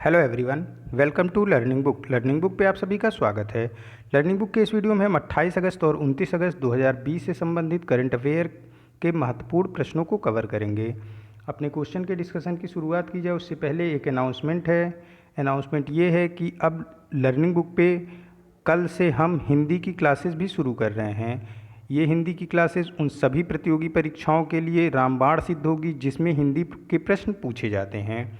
Hello everyone, welcome to Learning Book. Learning Book पे आप सभी का स्वागत है। लर्निंग बुक के इस वीडियो में हम 28 अगस्त और 29 अगस्त 2020 से संबंधित करंट अफेयर के महत्वपूर्ण प्रश्नों को कवर करेंगे। अपने क्वेश्चन के डिस्कशन की शुरुआत की जाए उससे पहले एक अनाउंसमेंट है। अनाउंसमेंट ये है कि अब लर्निंग बुक पे कल से हम हिंदी की क्लासेस भी शुरू कर रहे हैं। ये हिंदी की क्लासेस उन सभी प्रतियोगी परीक्षाओं के लिए रामबाण सिद्ध होगी जिसमें हिंदी के प्रश्न पूछे जाते हैं।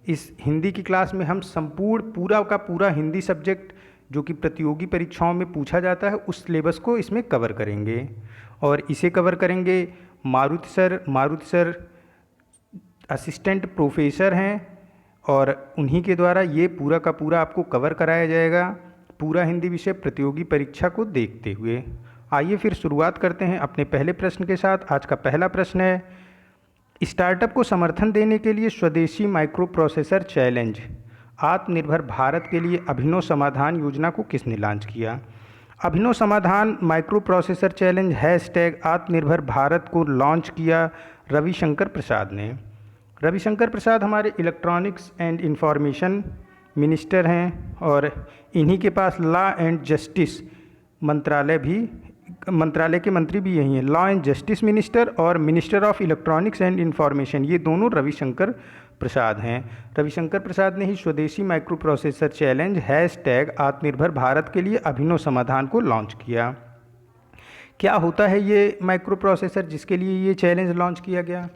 इस हिंदी की क्लास में हम संपूर्ण पूरा का पूरा हिंदी सब्जेक्ट जो कि प्रतियोगी परीक्षाओं में पूछा जाता है उस सिलेबस को इसमें कवर करेंगे। और इसे कवर करेंगे मारुति सर असिस्टेंट प्रोफेसर हैं और उन्हीं के द्वारा ये पूरा का पूरा आपको कवर कराया जाएगा, पूरा हिंदी विषय प्रतियोगी परीक्षा को देखते हुए। आइए फिर शुरुआत करते हैं अपने पहले प्रश्न के साथ। आज का पहला प्रश्न है, स्टार्टअप को समर्थन देने के लिए स्वदेशी माइक्रो प्रोसेसर चैलेंज आत्मनिर्भर भारत के लिए अभिनव समाधान योजना को किसने लॉन्च किया? अभिनव समाधान माइक्रो प्रोसेसर चैलेंज हैशटैग आत्मनिर्भर भारत को लॉन्च किया रविशंकर प्रसाद ने। रविशंकर प्रसाद हमारे इलेक्ट्रॉनिक्स एंड इंफॉर्मेशन मिनिस्टर हैं और इन्हीं के पास लॉ एंड जस्टिस मंत्रालय के मंत्री भी यही हैं। लॉ एंड जस्टिस मिनिस्टर और minister of electronics and information ये दोनों रविशंकर प्रसाद हैं। रविशंकर प्रसाद ने ही स्वदेशी माइक्रो प्रोसेसर चैलेंज हैशटैग आत्मनिर्भर भारत के लिए अभिनव समाधान को लॉन्च किया। क्या होता है ये माइक्रो प्रोसेसर जिसके लिए ये चैलेंज लॉन्च किया गया?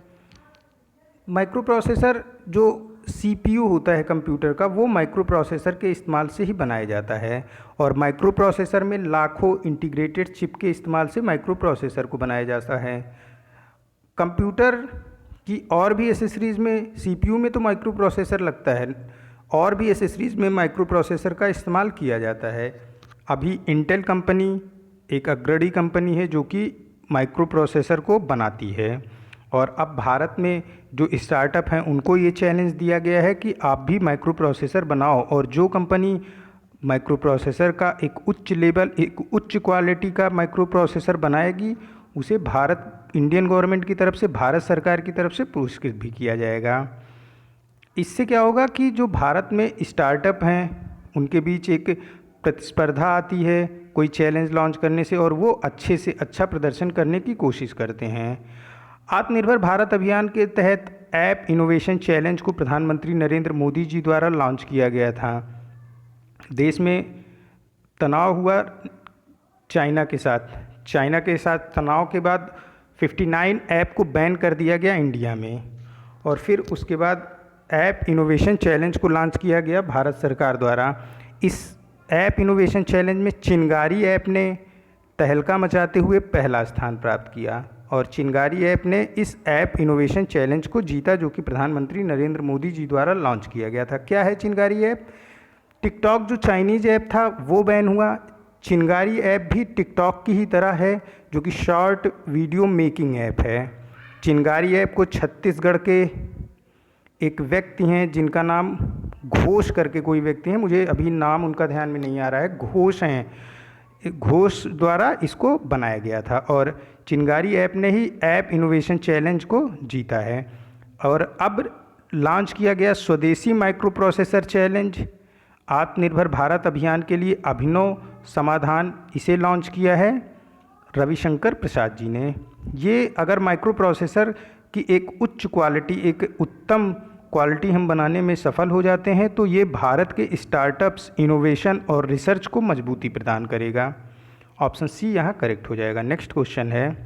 माइक्रो प्रोसेसर जो सीपीयू होता है कंप्यूटर का, वो माइक्रो प्रोसेसर के इस्तेमाल से ही बनाया जाता है और माइक्रो प्रोसेसर में लाखों इंटीग्रेटेड चिप के इस्तेमाल से माइक्रो प्रोसेसर को बनाया जाता है। कंप्यूटर की और भी एसेसरीज़ में, सीपीयू में तो माइक्रो प्रोसेसर लगता है, और भी एसेसरीज़ में माइक्रो प्रोसेसर का इस्तेमाल किया जाता है। अभी इंटेल कंपनी एक अग्रणी कंपनी है जो कि माइक्रो प्रोसेसर को बनाती है और अब भारत में जो स्टार्टअप हैं उनको ये चैलेंज दिया गया है कि आप भी माइक्रो प्रोसेसर बनाओ और जो कंपनी माइक्रो प्रोसेसर का एक उच्च क्वालिटी का माइक्रो प्रोसेसर बनाएगी उसे इंडियन गवर्नमेंट की तरफ से, भारत सरकार की तरफ से पुरस्कृत भी किया जाएगा। इससे क्या होगा कि जो भारत में स्टार्टअप हैं उनके बीच एक प्रतिस्पर्धा आती है कोई चैलेंज लॉन्च करने से और वो अच्छे से अच्छा प्रदर्शन करने की कोशिश करते हैं। आत्मनिर्भर भारत अभियान के तहत ऐप इनोवेशन चैलेंज को प्रधानमंत्री नरेंद्र मोदी जी द्वारा लॉन्च किया गया था। देश में तनाव हुआ चाइना के साथ तनाव के बाद 59 ऐप को बैन कर दिया गया इंडिया में और फिर उसके बाद ऐप इनोवेशन चैलेंज को लॉन्च किया गया भारत सरकार द्वारा। इस ऐप इनोवेशन चैलेंज में चिंगारी ऐप ने तहलका मचाते हुए पहला स्थान प्राप्त किया और चिंगारी ऐप ने इस ऐप इनोवेशन चैलेंज को जीता जो कि प्रधानमंत्री नरेंद्र मोदी जी द्वारा लॉन्च किया गया था। क्या है चिंगारी ऐप? टिकटॉक जो चाइनीज़ ऐप था वो बैन हुआ। चिंगारी ऐप भी टिकटॉक की ही तरह है जो कि शॉर्ट वीडियो मेकिंग ऐप है। चिंगारी ऐप को छत्तीसगढ़ के एक व्यक्ति हैं जिनका नाम घोष करके कोई व्यक्ति हैं, मुझे अभी नाम उनका ध्यान में नहीं आ रहा है, घोष हैं, घोष द्वारा इसको बनाया गया था और चिंगारी ऐप ने ही ऐप इनोवेशन चैलेंज को जीता है। और अब लॉन्च किया गया स्वदेशी माइक्रो प्रोसेसर चैलेंज आत्मनिर्भर भारत अभियान के लिए अभिनव समाधान, इसे लॉन्च किया है रविशंकर प्रसाद जी ने। ये अगर माइक्रो प्रोसेसर की एक उच्च क्वालिटी, एक उत्तम क्वालिटी हम बनाने में सफल हो जाते हैं तो ये भारत के स्टार्टअप्स, इनोवेशन और रिसर्च को मजबूती प्रदान करेगा। ऑप्शन सी यहाँ करेक्ट हो जाएगा। नेक्स्ट क्वेश्चन है,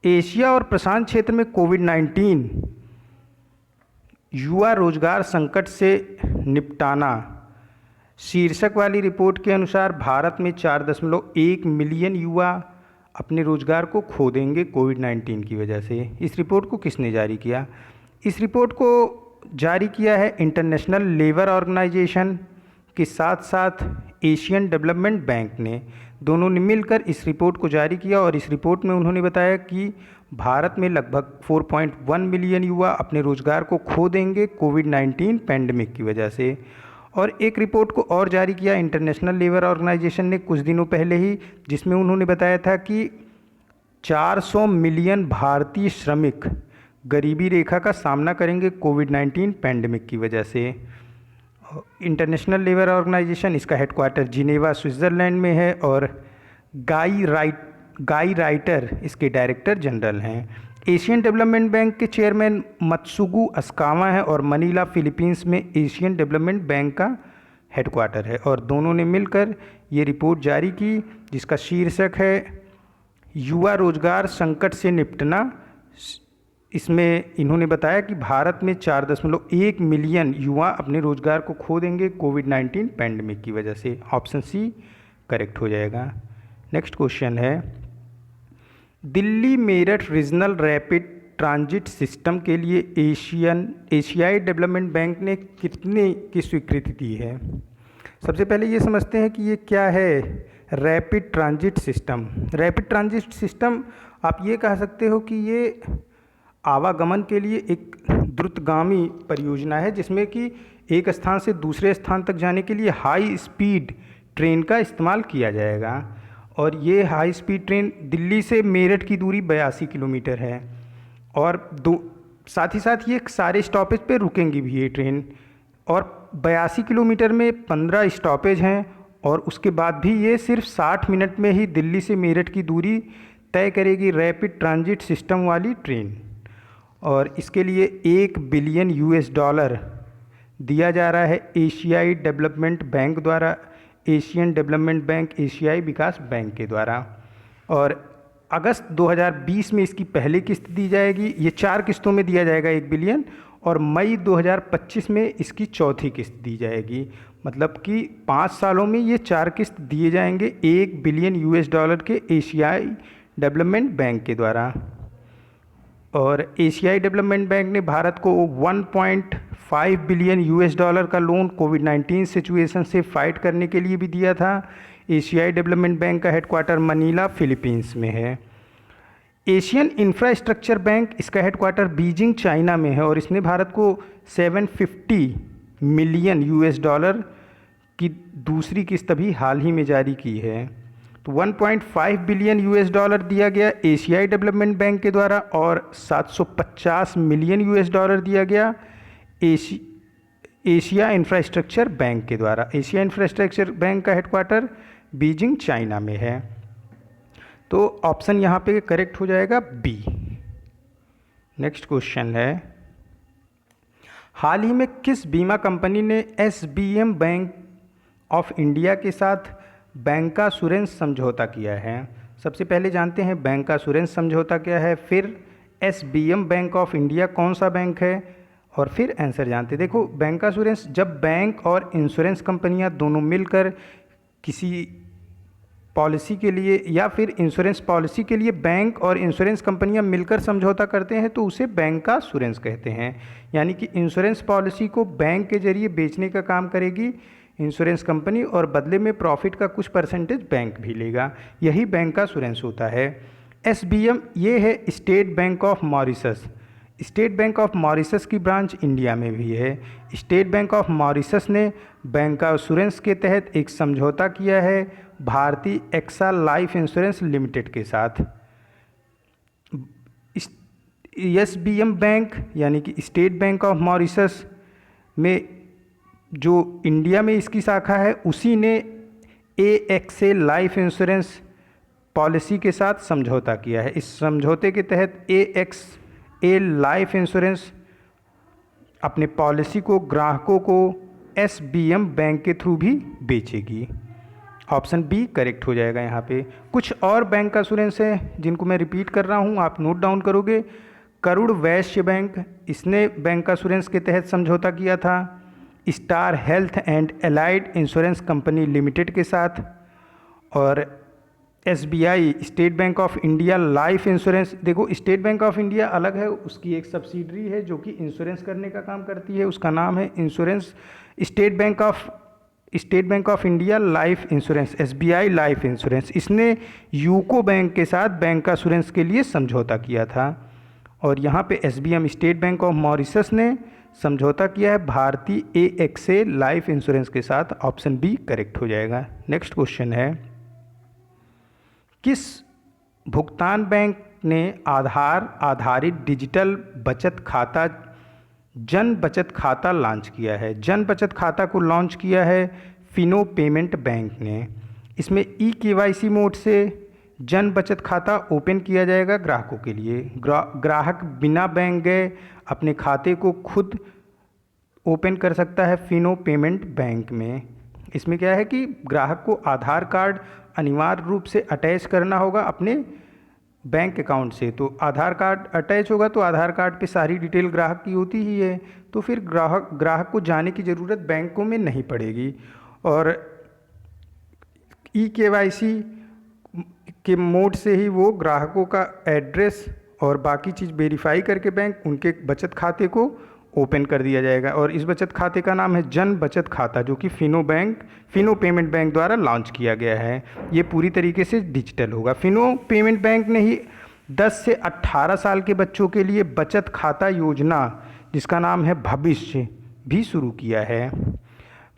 एशिया और प्रशांत क्षेत्र में कोविड-19 युवा रोजगार संकट से निपटाना शीर्षक वाली रिपोर्ट के अनुसार भारत में 4.1 मिलियन युवा अपने रोजगार को खो देंगे कोविड-19 की वजह से। इस रिपोर्ट को किसने जारी किया? इस रिपोर्ट को जारी किया है इंटरनेशनल लेबर ऑर्गेनाइजेशन के साथ साथ एशियन डेवलपमेंट बैंक ने। दोनों ने मिलकर इस रिपोर्ट को जारी किया और इस रिपोर्ट में उन्होंने बताया कि भारत में लगभग 4.1 मिलियन युवा अपने रोजगार को खो देंगे कोविड-19 पैंडमिक की वजह से। और एक रिपोर्ट को और जारी किया इंटरनेशनल लेबर ऑर्गेनाइजेशन ने कुछ दिनों पहले ही, जिसमें उन्होंने बताया था कि 400 मिलियन भारतीय श्रमिक गरीबी रेखा का सामना करेंगे कोविड-19 पैंडेमिक की वजह से। इंटरनेशनल लेबर ऑर्गेनाइजेशन, इसका हेडक्वार्टर जिनेवा स्विट्ज़रलैंड में है और गाई राइटर इसके डायरेक्टर जनरल हैं। एशियन डेवलपमेंट बैंक के चेयरमैन मत्सुगु अस्कावा हैं और मनीला फिलीपींस में एशियन डेवलपमेंट बैंक का हेडक्वार्टर है। और दोनों ने मिलकर ये रिपोर्ट जारी की जिसका शीर्षक है युवा रोजगार संकट से निपटना। इसमें इन्होंने बताया कि भारत में 4.1 मिलियन युवा अपने रोजगार को खो देंगे कोविड-19 पैंडेमिक की वजह से। ऑप्शन सी करेक्ट हो जाएगा। नेक्स्ट क्वेश्चन है, Delhi Meerut regional rapid transit system के लिए एशियाई डेवलपमेंट बैंक ने कितने की स्वीकृति दी है? सबसे पहले ये समझते हैं कि ये क्या है rapid transit system. Rapid transit system आप ये कह सकते हो कि ये आवागमन के लिए एक द्रुतगामी परियोजना है जिसमें कि एक स्थान से दूसरे स्थान तक जाने के लिए हाई स्पीड ट्रेन का इस्तेमाल किया जाएगा। और ये हाई स्पीड ट्रेन दिल्ली से मेरठ की दूरी 82 किलोमीटर है और साथ ही साथ ये सारे स्टॉपेज पे रुकेंगी भी ये ट्रेन। और 82 किलोमीटर में 15 स्टॉपेज हैं और उसके बाद भी ये सिर्फ 60 मिनट में ही दिल्ली से मेरठ की दूरी तय करेगी रैपिड ट्रांजिट सिस्टम वाली ट्रेन। और इसके लिए $1 बिलियन दिया जा रहा है एशियाई डेवलपमेंट बैंक द्वारा, एशियन डेवलपमेंट बैंक, एशियाई विकास बैंक के द्वारा। और अगस्त 2020 में इसकी पहली किस्त दी जाएगी, ये 4 किस्तों में दिया जाएगा 1 बिलियन, और मई 2025 में इसकी चौथी किस्त दी जाएगी। मतलब कि 5 सालों में ये 4 किस्त दिए जाएंगे $1 बिलियन के एशियाई डेवलपमेंट बैंक के द्वारा। और एशियाई डेवलपमेंट बैंक ने भारत को $1.5 बिलियन का लोन कोविड-19 सिचुएशन से फाइट करने के लिए भी दिया था। एशियाई डेवलपमेंट बैंक का हेडक्वार्टर मनीला फिलीपींस में है। एशियन इंफ्रास्ट्रक्चर बैंक, इसका हेडक्वार्टर बीजिंग चाइना में है और इसने भारत को $750 मिलियन की दूसरी किस्त अभी हाल ही में जारी की है। तो $1.5 बिलियन दिया गया एशियाई डेवलपमेंट बैंक के द्वारा और $750 मिलियन दिया गया एशिया इंफ्रास्ट्रक्चर बैंक के द्वारा। एशिया इंफ्रास्ट्रक्चर बैंक का हेडक्वार्टर बीजिंग चाइना में है। तो ऑप्शन यहाँ पे करेक्ट हो जाएगा बी। नेक्स्ट क्वेश्चन है, हाल ही में किस बीमा कंपनी ने SBM बैंक ऑफ इंडिया के साथ बैंकासुरेंस समझौता किया है? सबसे पहले जानते हैं बैंकासुरेंस समझौता क्या है, फिर SBM बैंक ऑफ इंडिया कौन सा बैंक है, और फिर आंसर जानते हैं। देखो, बैंकासुरेंस जब बैंक और इंश्योरेंस कंपनियां दोनों मिलकर किसी पॉलिसी के लिए या फिर इंश्योरेंस पॉलिसी के लिए बैंक और इंश्योरेंस कंपनियां मिलकर समझौता करते हैं तो उसे बैंकासुरेंस कहते हैं। यानी कि इंश्योरेंस पॉलिसी को बैंक के जरिए बेचने का काम करेगी इंश्योरेंस कंपनी और बदले में प्रॉफिट का कुछ परसेंटेज बैंक भी लेगा, यही बैंकासुरेंस होता है। SBM ये है state bank of Mauritius. State bank of Mauritius की ब्रांच इंडिया में भी है। स्टेट बैंक ऑफ मॉरिशस ने बैंकासुरेंस के तहत एक समझौता किया है भारतीय एक्सा लाइफ इंश्योरेंस लिमिटेड के साथ। SBM बैंक यानी कि स्टेट बैंक ऑफ मॉरिशस में जो इंडिया में इसकी शाखा है उसी ने AXA लाइफ इंश्योरेंस पॉलिसी के साथ समझौता किया है। इस समझौते के तहत AXA लाइफ इंश्योरेंस अपने पॉलिसी को ग्राहकों को SBM बैंक के थ्रू भी बेचेगी। ऑप्शन बी करेक्ट हो जाएगा यहाँ पे। कुछ और बैंकासुरेंस है जिनको मैं रिपीट कर रहा हूँ, आप नोट डाउन करोगे। करुड़ वैश्य बैंक, इसने बैंकासुरेंस के तहत समझौता किया था star health and allied insurance company limited के साथ। और SBI state bank of India life insurance, देखो स्टेट बैंक ऑफ इंडिया अलग है, उसकी एक सब्सिडरी है जो कि इंश्योरेंस करने का काम करती है, उसका नाम है insurance state bank of India life insurance, SBI life insurance. इसने यूको बैंक के साथ बैंकासुरेंस के लिए समझौता किया था। और यहाँ पे SBM state bank of Mauritius ने समझौता किया है भारतीय AXA लाइफ इंश्योरेंस के साथ। ऑप्शन बी करेक्ट हो जाएगा। नेक्स्ट क्वेश्चन है, किस भुगतान बैंक ने आधार आधारित डिजिटल जन बचत खाता लॉन्च किया है। जन बचत खाता को लॉन्च किया है फिनो पेमेंट बैंक ने। इसमें ई-केवाईसी मोड से जन बचत खाता ओपन किया जाएगा ग्राहकों के लिए। ग्राहक बिना बैंक गए अपने खाते को खुद ओपन कर सकता है फिनो पेमेंट बैंक में। इसमें क्या है कि ग्राहक को आधार कार्ड अनिवार्य रूप से अटैच करना होगा अपने बैंक अकाउंट से। तो आधार कार्ड अटैच होगा तो आधार कार्ड पे सारी डिटेल ग्राहक की होती ही है, तो फिर ग्राहक को जाने की ज़रूरत बैंकों में नहीं पड़ेगी। और ई-केवाईसी के मोड से ही वो ग्राहकों का एड्रेस और बाकी चीज़ वेरीफाई करके बैंक उनके बचत खाते को ओपन कर दिया जाएगा। और इस बचत खाते का नाम है जन बचत खाता, जो कि फिनो पेमेंट बैंक द्वारा लॉन्च किया गया है। ये पूरी तरीके से डिजिटल होगा। फिनो पेमेंट बैंक ने ही 10 से 18 साल के बच्चों के लिए बचत खाता योजना, जिसका नाम है भविष्य, भी शुरू किया है।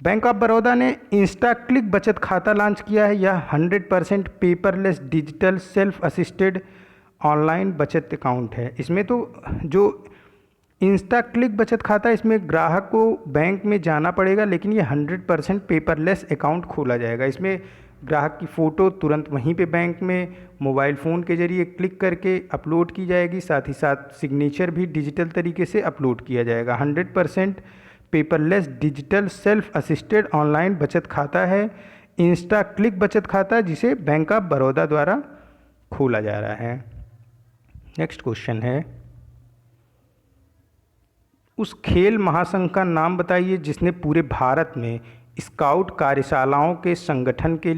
बैंक ऑफ बड़ौदा ने इंस्टा क्लिक बचत खाता लॉन्च किया है। यह 100% paperless digital self assisted online बचत अकाउंट है। इसमें तो जो इंस्टा क्लिक बचत खाता, इसमें ग्राहक को बैंक में जाना पड़ेगा, लेकिन ये 100% पेपरलेस अकाउंट खोला जाएगा। इसमें ग्राहक की फ़ोटो तुरंत वहीं पे बैंक में मोबाइल फ़ोन के ज़रिए क्लिक करके अपलोड की जाएगी, साथ ही साथ सिग्नेचर भी डिजिटल तरीके से अपलोड किया जाएगा। 100% paperless digital self assisted online बचत खाता है इंस्टा क्लिक बचत खाता, जिसे बैंक ऑफ बड़ौदा द्वारा खोला जा रहा है। नेक्स्ट क्वेश्चन है, उस खेल महासंघ का नाम बताइए जिसने पूरे भारत में स्काउट कार्यशालाओं के संगठन के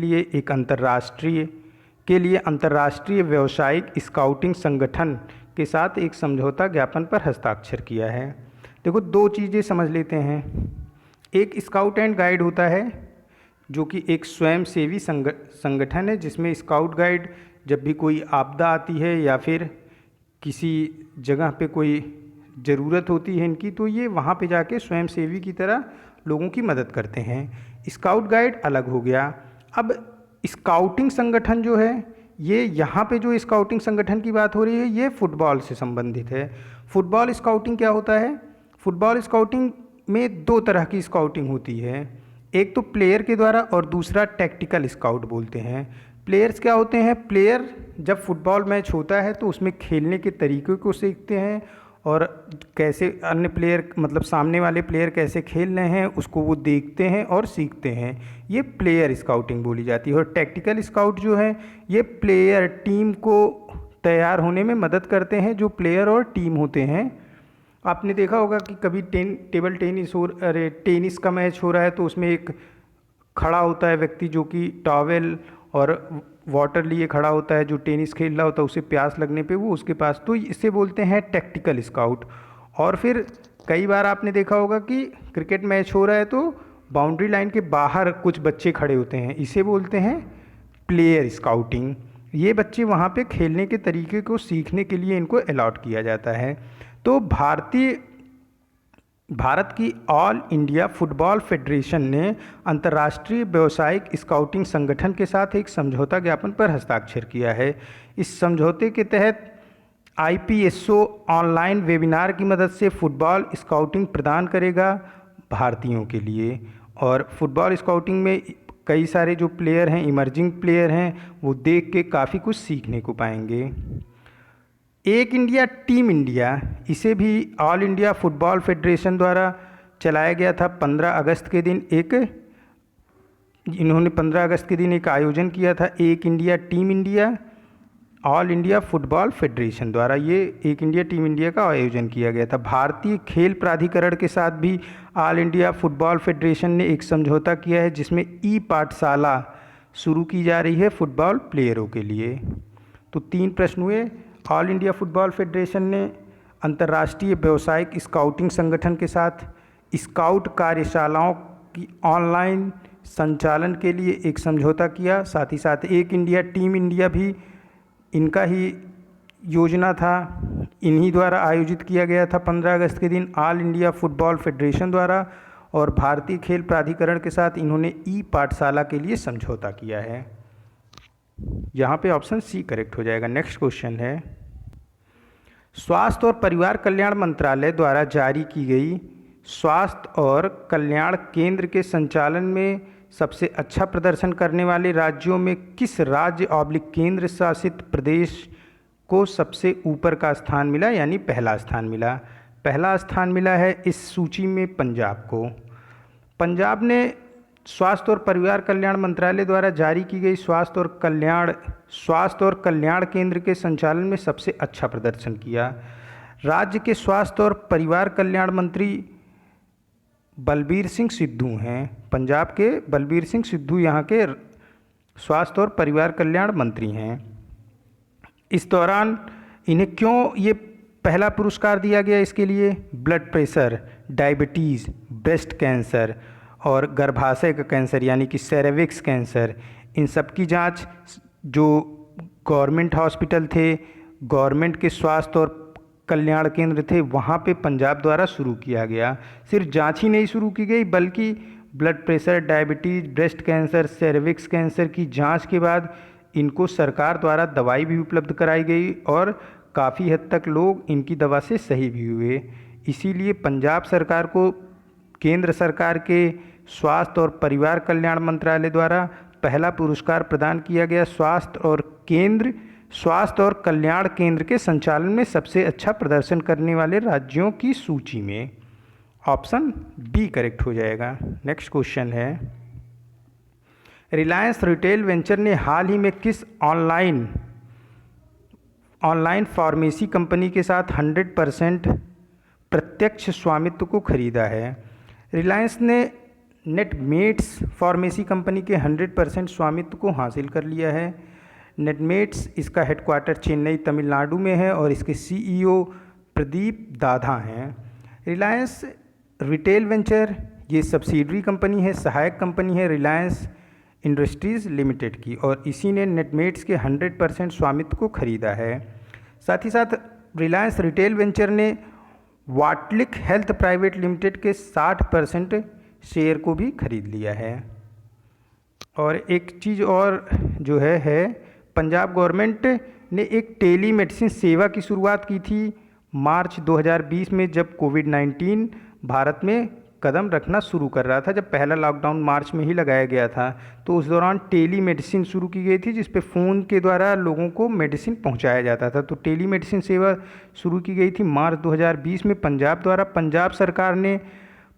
लिए अंतर्राष्ट्रीय व्यावसायिक स्काउटिंग संगठन के साथ एक समझौता ज्ञापन पर हस्ताक्षर किया है। देखो, दो चीज़ें समझ लेते हैं। एक स्काउट एंड गाइड होता है, जो कि एक स्वयंसेवी संगठन है, जिसमें स्काउट गाइड जब भी कोई आपदा आती है या फिर किसी जगह पे कोई ज़रूरत होती है इनकी, तो ये वहाँ पे जाके स्वयंसेवी की तरह लोगों की मदद करते हैं। स्काउट गाइड अलग हो गया। अब स्काउटिंग संगठन जो है, ये यहाँ पे जो स्काउटिंग संगठन की बात हो रही है, ये फुटबॉल से संबंधित है। फुटबॉल स्काउटिंग क्या होता है? फुटबॉल स्काउटिंग में दो तरह की स्काउटिंग होती है, एक तो प्लेयर के द्वारा और दूसरा टैक्टिकल स्काउट बोलते हैं। प्लेयर्स क्या होते हैं? प्लेयर जब फुटबॉल मैच होता है तो उसमें खेलने के तरीक़े को सीखते हैं और कैसे अन्य प्लेयर, मतलब सामने वाले प्लेयर कैसे खेल रहे हैं, उसको वो देखते हैं और सीखते हैं। ये प्लेयर स्काउटिंग बोली जाती है। और टैक्टिकल स्काउट जो है, ये प्लेयर टीम को तैयार होने में मदद करते हैं, जो प्लेयर और टीम होते हैं। आपने देखा होगा कि कभी टेबल टेनिस का मैच हो रहा है तो उसमें एक खड़ा होता है व्यक्ति, जो कि टॉवेल और वाटर लिए खड़ा होता है, जो टेनिस खेल रहा होता है, उसे प्यास लगने पे वो उसके पास, तो इसे बोलते हैं टैक्टिकल स्काउट। और फिर कई बार आपने देखा होगा कि क्रिकेट मैच हो रहा है तो बाउंड्री लाइन के बाहर कुछ बच्चे खड़े होते हैं, इसे बोलते हैं प्लेयर स्काउटिंग। ये बच्चे वहाँ पे खेलने के तरीके को सीखने के लिए इनको अलॉट किया जाता है। तो भारत की ऑल इंडिया फुटबॉल फेडरेशन ने अंतर्राष्ट्रीय व्यावसायिक स्काउटिंग संगठन के साथ एक समझौता ज्ञापन पर हस्ताक्षर किया है। इस समझौते के तहत IPSO ऑनलाइन वेबिनार की मदद से फुटबॉल स्काउटिंग प्रदान करेगा भारतीयों के लिए। और फुटबॉल स्काउटिंग में कई सारे जो प्लेयर हैं, इमर्जिंग प्लेयर हैं, वो देख के काफ़ी कुछ सीखने को पाएंगे। एक इंडिया टीम इंडिया, इसे भी ऑल इंडिया फुटबॉल फेडरेशन द्वारा चलाया गया था। 15 अगस्त के दिन इन्होंने 15 अगस्त के दिन एक आयोजन किया था, एक India team India, all India football federation द्वारा ये एक इंडिया टीम इंडिया का आयोजन किया गया था। भारतीय खेल प्राधिकरण के साथ भी ऑल इंडिया फुटबॉल फेडरेशन ने एक समझौता किया है, जिसमें ई-पाठशाला शुरू की जा रही है फुटबॉल प्लेयरों के लिए। तो 3 प्रश्न हुए। ऑल इंडिया फुटबॉल फेडरेशन ने अंतर्राष्ट्रीय व्यावसायिक स्काउटिंग संगठन के साथ स्काउट कार्यशालाओं की ऑनलाइन संचालन के लिए एक समझौता किया। साथ ही साथ एक इंडिया टीम इंडिया भी इनका ही योजना था, इन्हीं द्वारा आयोजित किया गया था 15 अगस्त के दिन ऑल इंडिया फुटबॉल फेडरेशन द्वारा। और भारतीय खेल प्राधिकरण के साथ इन्होंने ई-पाठशाला के लिए समझौता किया है। यहाँ पे ऑप्शन सी करेक्ट हो जाएगा। नेक्स्ट क्वेश्चन है, स्वास्थ्य और परिवार कल्याण मंत्रालय द्वारा जारी की गई स्वास्थ्य और कल्याण केंद्र के संचालन में सबसे अच्छा प्रदर्शन करने वाले राज्यों में किस राज्य केंद्र शासित प्रदेश को सबसे ऊपर का स्थान मिला, यानी पहला स्थान मिला? पहला स्थान मिला है इस सूची में पंजाब को। पंजाब ने स्वास्थ्य और परिवार कल्याण मंत्रालय द्वारा जारी की गई स्वास्थ्य और कल्याण केंद्र के संचालन में सबसे अच्छा प्रदर्शन किया। राज्य के स्वास्थ्य और परिवार कल्याण मंत्री बलबीर सिंह सिद्धू हैं। पंजाब के बलबीर सिंह सिद्धू यहाँ के स्वास्थ्य और परिवार कल्याण मंत्री हैं। इस दौरान इन्हें क्यों ये पहला पुरस्कार दिया गया? इसके लिए blood pressure, diabetes, breast cancer और गर्भाशय का कैंसर यानी कि सेरेविक्स कैंसर, इन सब की जांच जो गवर्नमेंट हॉस्पिटल थे, गवर्नमेंट के स्वास्थ्य और कल्याण केंद्र थे, वहाँ पे पंजाब द्वारा शुरू किया गया। सिर्फ जांच ही नहीं शुरू की गई बल्कि blood pressure, diabetes, breast cancer, cervix cancer की जांच के बाद इनको सरकार द्वारा दवाई भी उपलब्ध कराई गई और काफ़ी हद तक लोग इनकी दवा से सही भी हुए। इसीलिए पंजाब सरकार को केंद्र सरकार के स्वास्थ्य और परिवार कल्याण मंत्रालय द्वारा पहला पुरस्कार प्रदान किया गया स्वास्थ्य और कल्याण केंद्र के संचालन में सबसे अच्छा प्रदर्शन करने वाले राज्यों की सूची में। ऑप्शन बी करेक्ट हो जाएगा। नेक्स्ट क्वेश्चन है, रिलायंस रिटेल वेंचर ने हाल ही में किस ऑनलाइन फार्मेसी कंपनी के साथ 100% प्रत्यक्ष स्वामित्व को खरीदा है? रिलायंस ने नेटमेट्स फार्मेसी कंपनी के 100% स्वामित्व को हासिल कर लिया है। नेटमेट्स इसका हेडक्वार्टर चेन्नई तमिलनाडु में है और इसके सीईओ प्रदीप दाधा हैं। रिलायंस रिटेल वेंचर ये सब्सिडरी कंपनी है, सहायक कंपनी है रिलायंस इंडस्ट्रीज़ लिमिटेड की, और इसी ने नेटमेट्स के 100% स्वामित्व को खरीदा है। साथ ही साथ रिलायंस रिटेल वेंचर ने वाटलिक हेल्थ प्राइवेट लिमिटेड के 60% शेयर को भी खरीद लिया है। और एक चीज़ और जो है पंजाब गवर्नमेंट ने एक टेली मेडिसिन सेवा की शुरुआत की थी मार्च 2020 में, जब कोविड-19 भारत में कदम रखना शुरू कर रहा था। जब पहला लॉकडाउन मार्च में ही लगाया गया था तो उस दौरान टेली मेडिसिन शुरू की गई थी, जिस पे फ़ोन के द्वारा लोगों को मेडिसिन पहुंचाया जाता था। तो टेली मेडिसिन सेवा शुरू की गई थी मार्च 2020 में पंजाब द्वारा। पंजाब सरकार ने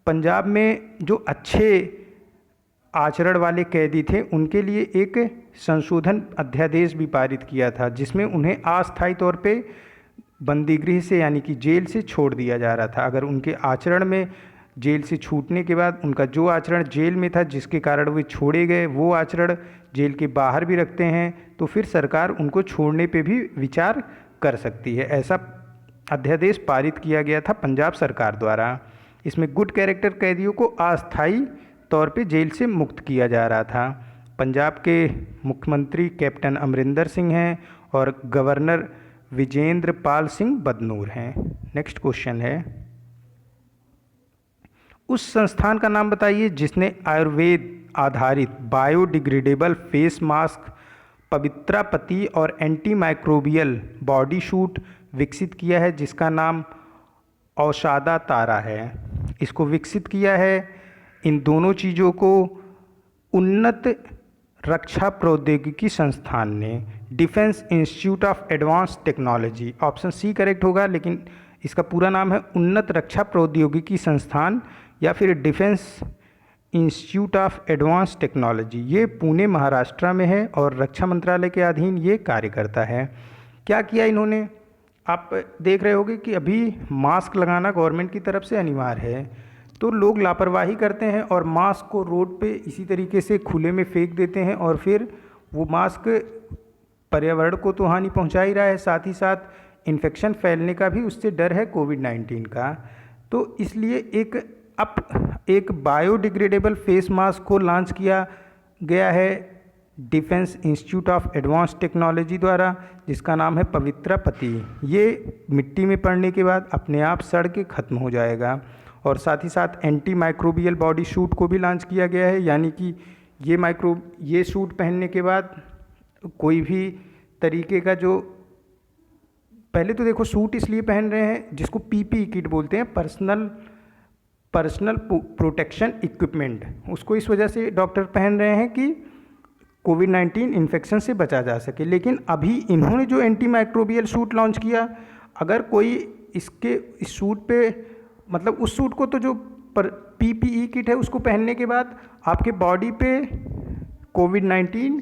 पंजाब में जो अच्छे आचरण वाले कैदी थे उनके लिए एक संशोधन अध्यादेश भी पारित किया था, जिसमें उन्हें अस्थायी तौर पे बंदीगृह से यानी कि जेल से छोड़ दिया जा रहा था। अगर उनके आचरण में जेल से छूटने के बाद उनका जो आचरण जेल में था जिसके कारण वे छोड़े गए, वो आचरण जेल के बाहर भी रखते हैं तो फिर सरकार उनको छोड़ने पे भी विचार कर सकती है। ऐसा अध्यादेश पारित किया गया था पंजाब सरकार द्वारा। इसमें गुड कैरेक्टर कैदियों को अस्थायी तौर पे जेल से मुक्त किया जा रहा था। पंजाब के मुख्यमंत्री कैप्टन अमरिंदर सिंह हैं और गवर्नर विजेंद्र पाल सिंह बदनूर हैं। नेक्स्ट क्वेश्चन है, उस संस्थान का नाम बताइए जिसने आयुर्वेद आधारित बायोडिग्रेडेबल फेस मास्क, पवित्रा पति और एंटी माइक्रोबियल बॉडी सूट विकसित किया है, जिसका नाम औषाधा तारा है। इसको विकसित किया है इन दोनों चीज़ों को उन्नत रक्षा प्रौद्योगिकी संस्थान ने, defence institute of advance technology. Option C correct होगा, लेकिन इसका पूरा नाम है उन्नत रक्षा प्रौद्योगिकी संस्थान या फिर defence institute of advance technology. ये पुणे महाराष्ट्र में है और रक्षा मंत्रालय के अधीन ये कार्य करता है। क्या किया इन्होंने, आप देख रहे होंगे कि अभी मास्क लगाना गवर्नमेंट की तरफ से अनिवार्य है, तो लोग लापरवाही करते हैं और मास्क को रोड पे इसी तरीके से खुले में फेंक देते हैं और फिर वो मास्क पर्यावरण को तो हानि पहुंचा ही रहा है, साथ ही साथ इन्फेक्शन फैलने का भी उससे डर है कोविड-19 का। तो इसलिए एक बायोडिग्रेडेबल फेस मास्क को लॉन्च किया गया है defence institute of advance technology द्वारा, जिसका नाम है पवित्रा पति। ये मिट्टी में पड़ने के बाद अपने आप सड़ के ख़त्म हो जाएगा। और साथ ही साथ एंटी माइक्रोबियल बॉडी सूट को भी लॉन्च किया गया है, यानी कि ये सूट पहनने के बाद कोई भी तरीके का जो पहले तो देखो सूट इसलिए पहन रहे हैं जिसको पीपीई किट बोलते हैं, पर्सनल प्रोटेक्शन इक्विपमेंट, उसको इस वजह से डॉक्टर पहन रहे हैं कि कोविड-19 इन्फेक्शन से बचा जा सके। लेकिन अभी इन्होंने जो एंटी माइक्रोबियल सूट लॉन्च किया, अगर कोई इस सूट पे मतलब उस सूट को तो जो पीपीई किट है उसको पहनने के बाद आपके बॉडी पे कोविड-19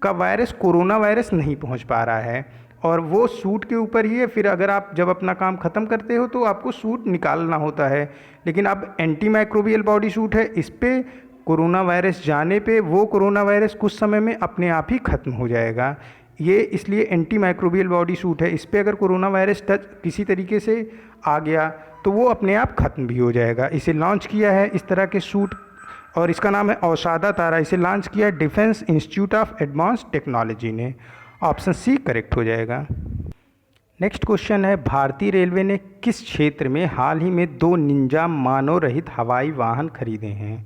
का वायरस, कोरोना वायरस नहीं पहुंच पा रहा है, और वो सूट के ऊपर ही है। फिर अगर आप जब अपना काम ख़त्म करते हो तो आपको सूट निकालना होता है। लेकिन अब एंटी माइक्रोबियल बॉडी सूट है, इस पे कोरोना वायरस जाने पे वो कोरोना वायरस कुछ समय में अपने आप ही ख़त्म हो जाएगा। ये इसलिए एंटी माइक्रोबियल बॉडी सूट है, इस पे अगर कोरोना वायरस किसी तरीके से आ गया तो वो अपने आप ख़त्म भी हो जाएगा। इसे लॉन्च किया है इस तरह के सूट, और इसका नाम है औषाधा तारा। इसे लॉन्च किया defence institute of advanced technology ने। ऑप्शन सी करेक्ट हो जाएगा। नेक्स्ट क्वेश्चन है, भारतीय रेलवे ने किस क्षेत्र में हाल ही में 2 निंजा मानव रहित हवाई वाहन खरीदे हैं?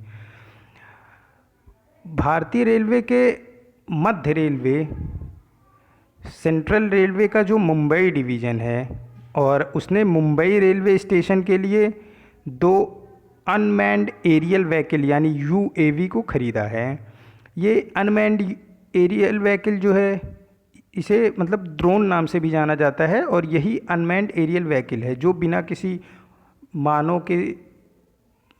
भारतीय रेलवे के मध्य रेलवे, सेंट्रल रेलवे का जो मुंबई डिवीज़न है, और उसने मुंबई रेलवे स्टेशन के लिए 2 अनमैन्ड एरियल व्हीकल यानी यूएवी को ख़रीदा है। ये अनमैन्ड एरियल व्हीकल जो है, इसे मतलब ड्रोन नाम से भी जाना जाता है, और यही अनमैन्ड एरियल व्हीकल है जो बिना किसी मानव के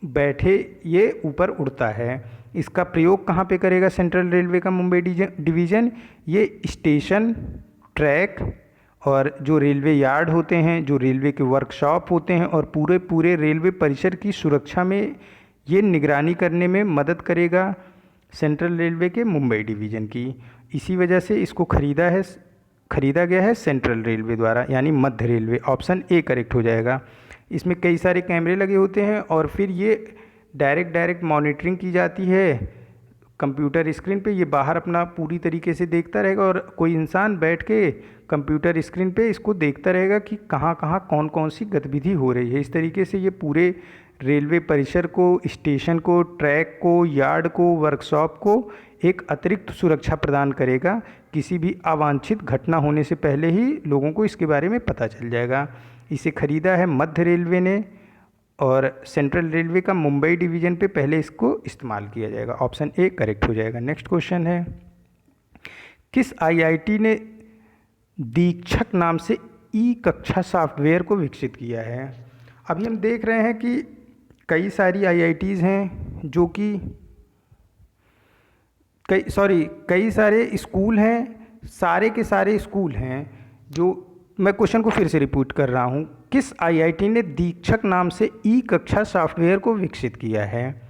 बैठे ये ऊपर उड़ता है। इसका प्रयोग कहाँ पे करेगा सेंट्रल रेलवे का मुंबई डिवीज़न? ये स्टेशन, ट्रैक और जो रेलवे यार्ड होते हैं, जो रेलवे के वर्कशॉप होते हैं, और पूरे रेलवे परिसर की सुरक्षा में ये निगरानी करने में मदद करेगा सेंट्रल रेलवे के मुंबई डिवीज़न की। इसी वजह से इसको खरीदा गया है सेंट्रल रेलवे द्वारा, यानी मध्य रेलवे। ऑप्शन ए करेक्ट हो जाएगा। इसमें कई सारे कैमरे लगे होते हैं, और फिर ये डायरेक्ट मॉनिटरिंग की जाती है कंप्यूटर स्क्रीन पे। ये बाहर अपना पूरी तरीके से देखता रहेगा, और कोई इंसान बैठ के कंप्यूटर स्क्रीन पे इसको देखता रहेगा कि कहाँ कौन सी गतिविधि हो रही है। इस तरीके से ये पूरे रेलवे परिसर को, स्टेशन को, ट्रैक को, यार्ड को, वर्कशॉप को एक अतिरिक्त सुरक्षा प्रदान करेगा। किसी भी अवांछित घटना होने से पहले ही लोगों को इसके बारे में पता चल जाएगा। इसे खरीदा है मध्य रेलवे ने, और सेंट्रल रेलवे का मुंबई डिवीज़न पे पहले इसको इस्तेमाल किया जाएगा। ऑप्शन ए करेक्ट हो जाएगा। नेक्स्ट क्वेश्चन है, किस आईआईटी ने दीक्षक नाम से ई कक्षा सॉफ्टवेयर को विकसित किया है? अभी हम देख रहे हैं कि कई सारी आईआईटीज़ हैं जो कि कई सारे स्कूल हैं, सारे के सारे स्कूल हैं जो, मैं क्वेश्चन को फिर से रिपीट कर रहा हूँ, किस आईआईटी ने दीक्षक नाम से ई कक्षा सॉफ्टवेयर को विकसित किया है?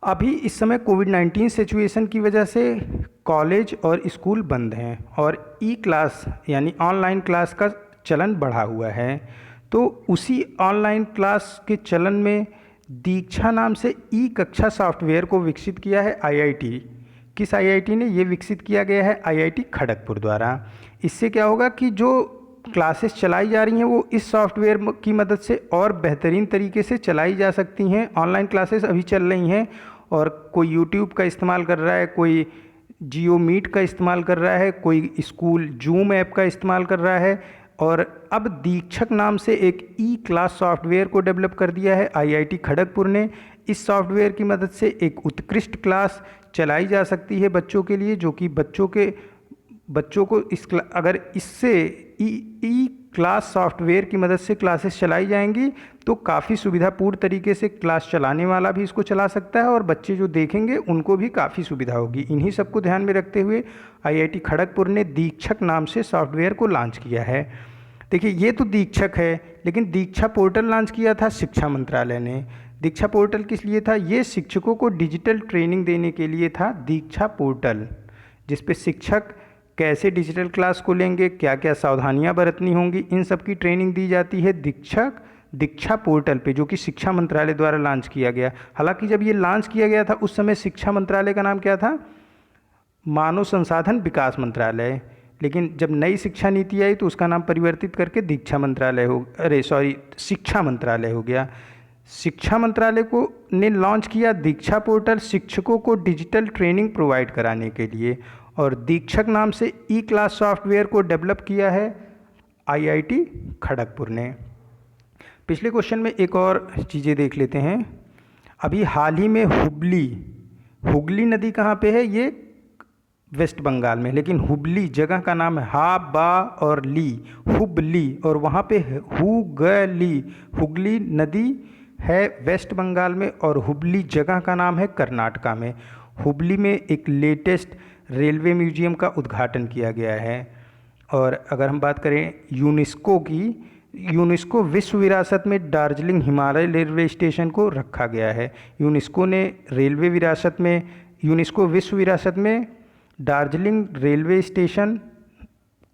अभी इस समय कोविड-19 सिचुएशन की वजह से कॉलेज और स्कूल बंद हैं, और ई क्लास यानी ऑनलाइन क्लास का चलन बढ़ा हुआ है। तो उसी ऑनलाइन क्लास के चलन में दीक्षा नाम से ई कक्षा सॉफ्टवेयर को विकसित किया है आईआईटी। किस आईआईटी ने ये विकसित किया गया है? आईआईटी खड़गपुर द्वारा। इससे क्या होगा कि जो क्लासेस चलाई जा रही हैं वो इस सॉफ्टवेयर की मदद से और बेहतरीन तरीके से चलाई जा सकती हैं। ऑनलाइन क्लासेस अभी चल रही हैं, और कोई यूट्यूब का इस्तेमाल कर रहा है, कोई जियो मीट का इस्तेमाल कर रहा है, कोई स्कूल जूम ऐप का इस्तेमाल कर रहा है, और अब दीक्षक नाम से एक ई क्लास सॉफ्टवेयर को डेवलप कर दिया है आईआईटी खड़गपुर ने। इस सॉफ्टवेयर की मदद से एक उत्कृष्ट क्लास चलाई जा सकती है बच्चों के लिए, जो कि बच्चों को अगर इससे ई क्लास सॉफ्टवेयर की मदद से क्लासेस चलाई जाएंगी तो काफ़ी सुविधापूर्ण तरीके से क्लास चलाने वाला भी इसको चला सकता है, और बच्चे जो देखेंगे उनको भी काफ़ी सुविधा होगी। इन्हीं सबको ध्यान में रखते हुए आईआईटी खड़गपुर ने दीक्षक नाम से सॉफ्टवेयर को लॉन्च किया है। देखिए, ये तो दीक्षक है, लेकिन दीक्षा पोर्टल लॉन्च किया था शिक्षा मंत्रालय ने। दीक्षा पोर्टल किस लिए था? ये शिक्षकों को डिजिटल ट्रेनिंग देने के लिए था दीक्षा पोर्टल, जिस पे शिक्षक कैसे डिजिटल क्लास को लेंगे, क्या क्या सावधानियां बरतनी होंगी, इन सब की ट्रेनिंग दी जाती है दीक्षा पोर्टल पे, जो कि शिक्षा मंत्रालय द्वारा लॉन्च किया गया। हालांकि जब ये लॉन्च किया गया था उस समय शिक्षा मंत्रालय का नाम क्या था? मानव संसाधन विकास मंत्रालय। लेकिन जब नई शिक्षा नीति आई तो उसका नाम परिवर्तित करके शिक्षा मंत्रालय हो गया। शिक्षा मंत्रालय को ने लॉन्च किया दीक्षा पोर्टल शिक्षकों को डिजिटल ट्रेनिंग प्रोवाइड कराने के लिए, और दीक्षक नाम से ई क्लास सॉफ्टवेयर को डेवलप किया है IIT खड़गपुर ने। पिछले क्वेश्चन में एक और चीज़ें देख लेते हैं। अभी हाल ही में हुगली नदी कहाँ पे है? ये वेस्ट बंगाल में, लेकिन हुबली जगह का नाम है, हा बा और ली, हुबली, और वहाँ पे हुगली नदी है वेस्ट बंगाल में, और हुबली जगह का नाम है कर्नाटका में। हुबली में एक लेटेस्ट रेलवे म्यूजियम का उद्घाटन किया गया है। और अगर हम बात करें यूनेस्को की, यूनेस्को विश्व विरासत में दार्जिलिंग हिमालय रेलवे स्टेशन को रखा गया है। यूनेस्को विश्व विरासत में दार्जिलिंग रेलवे स्टेशन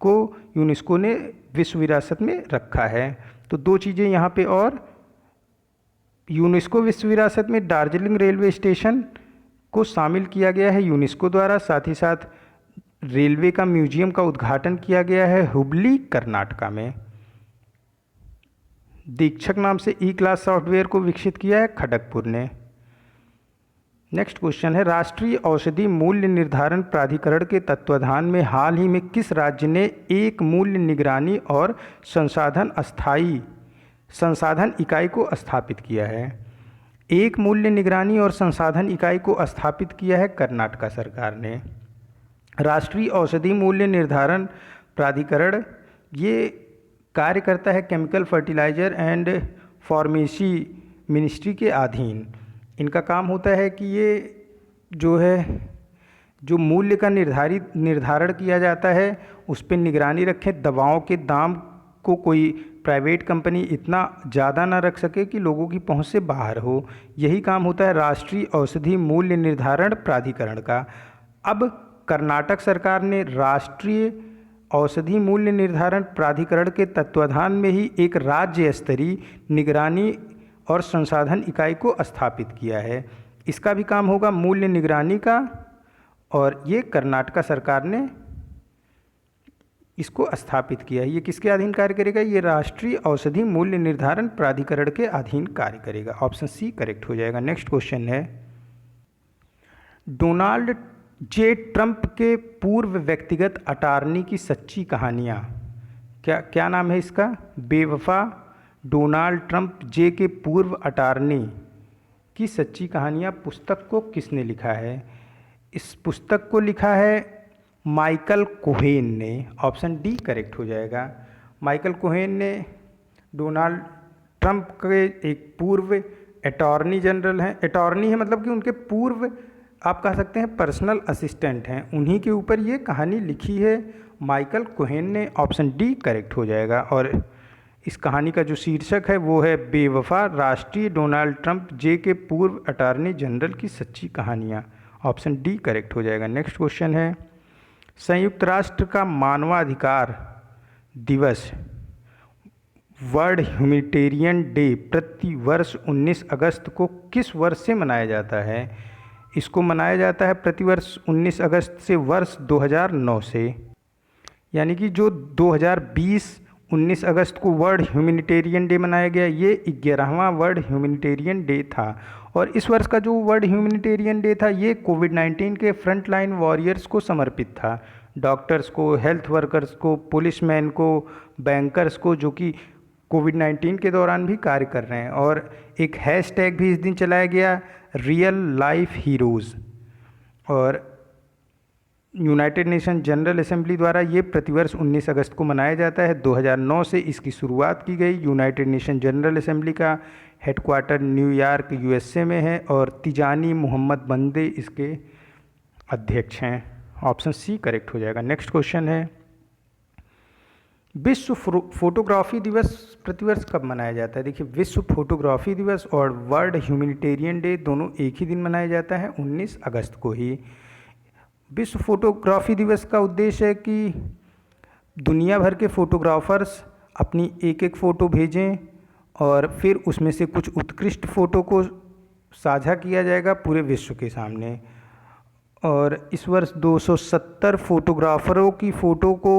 को यूनेस्को ने विश्व विरासत में रखा है। तो दो चीज़ें यहाँ पे, और यूनेस्को विश्व विरासत में दार्जिलिंग रेलवे स्टेशन को शामिल किया गया है यूनेस्को द्वारा, साथ ही साथ रेलवे का म्यूजियम का उद्घाटन किया गया है हुबली कर्नाटका में। दीक्षक नाम से ई क्लास सॉफ्टवेयर को विकसित किया है खड़गपुर ने। नेक्स्ट क्वेश्चन है, राष्ट्रीय औषधि मूल्य निर्धारण प्राधिकरण के तत्वाधान में हाल ही में किस राज्य ने एक मूल्य निगरानी और संसाधन इकाई को स्थापित किया है? एक मूल्य निगरानी और संसाधन इकाई को स्थापित किया है कर्नाटक सरकार ने। राष्ट्रीय औषधि मूल्य निर्धारण प्राधिकरण ये कार्य करता है chemical fertiliser and pharmacy ministry के अधीन। इनका काम होता है कि ये जो मूल्य का निर्धारण किया जाता है उस पर निगरानी रखें, दवाओं के दाम को कोई प्राइवेट कंपनी इतना ज़्यादा ना रख सके कि लोगों की पहुंच से बाहर हो। यही काम होता है राष्ट्रीय औषधि मूल्य निर्धारण प्राधिकरण का। अब कर्नाटक सरकार ने राष्ट्रीय औषधि मूल्य निर्धारण प्राधिकरण के तत्वाधान में ही एक राज्य स्तरीय निगरानी और संसाधन इकाई को स्थापित किया है। इसका भी काम होगा मूल्य निगरानी का, और ये कर्नाटक सरकार ने इसको स्थापित किया है। ये किसके अधीन कार्य करेगा? ये राष्ट्रीय औषधि मूल्य निर्धारण प्राधिकरण के अधीन कार्य करेगा। ऑप्शन सी करेक्ट हो जाएगा। नेक्स्ट क्वेश्चन है, डोनाल्ड जे ट्रंप के पूर्व व्यक्तिगत अटॉर्नी की सच्ची कहानियाँ, क्या नाम है इसका? बेवफा डोनाल्ड ट्रंप जे के पूर्व अटॉर्नी की सच्ची कहानियाँ पुस्तक को किसने लिखा है? इस पुस्तक को लिखा है माइकल कोहेन ने। ऑप्शन डी करेक्ट हो जाएगा। माइकल कोहेन ने डोनाल्ड ट्रंप के एक पूर्व अटॉर्नी जनरल हैं, अटॉर्नी है मतलब कि उनके पूर्व आप कह सकते हैं पर्सनल असिस्टेंट हैं, उन्हीं के ऊपर ये कहानी लिखी है माइकल कोहेन ने। ऑप्शन डी करेक्ट हो जाएगा। और इस कहानी का जो शीर्षक है वो है बेवफा राष्ट्रीय डोनाल्ड ट्रंप जे के पूर्व अटॉर्नी जनरल की सच्ची कहानियाँ। ऑप्शन डी करेक्ट हो जाएगा। नेक्स्ट क्वेश्चन है, संयुक्त राष्ट्र का मानवाधिकार दिवस वर्ल्ड ह्यूमैनिटेरियन डे प्रति वर्ष 19 अगस्त को किस वर्ष से मनाया जाता है? इसको मनाया जाता है प्रतिवर्ष 19 अगस्त से वर्ष 2009 से, यानी कि जो 2020 19 अगस्त को वर्ल्ड ह्यूमैनिटेरियन डे मनाया गया, ये 11वां वर्ल्ड ह्यूमैनिटेरियन डे था। और इस वर्ष का जो वर्ल्ड ह्यूमैनिटेरियन डे था ये कोविड-19 के फ्रंट लाइन वॉरियर्स को समर्पित था। डॉक्टर्स को, हेल्थ वर्कर्स को, पुलिसमैन को, बैंकर्स को, जो कि कोविड-19 के दौरान भी कार्य कर रहे हैं। और एक हैशटैग भी इस दिन चलाया गया, रियल लाइफ हीरोज़। और यूनाइटेड नेशन जनरल असेंबली द्वारा ये प्रतिवर्ष 19 अगस्त को मनाया जाता है। 2009 से इसकी शुरुआत की गई। यूनाइटेड नेशन जनरल असेंबली का हेडक्वार्टर न्यूयॉर्क USA में है और तिजानी मोहम्मद बंदे इसके अध्यक्ष हैं। ऑप्शन सी करेक्ट हो जाएगा। नेक्स्ट क्वेश्चन है, विश्व फोटोग्राफी दिवस प्रतिवर्ष कब मनाया जाता है? देखिए, विश्व फोटोग्राफी दिवस और वर्ल्ड ह्यूमैनिटेरियन डे दोनों एक ही दिन मनाया जाता है, 19 अगस्त को ही। विश्व फोटोग्राफी दिवस का उद्देश्य है कि दुनिया भर के फोटोग्राफर्स अपनी एक एक फ़ोटो भेजें और फिर उसमें से कुछ उत्कृष्ट फ़ोटो को साझा किया जाएगा पूरे विश्व के सामने। और इस वर्ष 270 फोटोग्राफरों की फ़ोटो को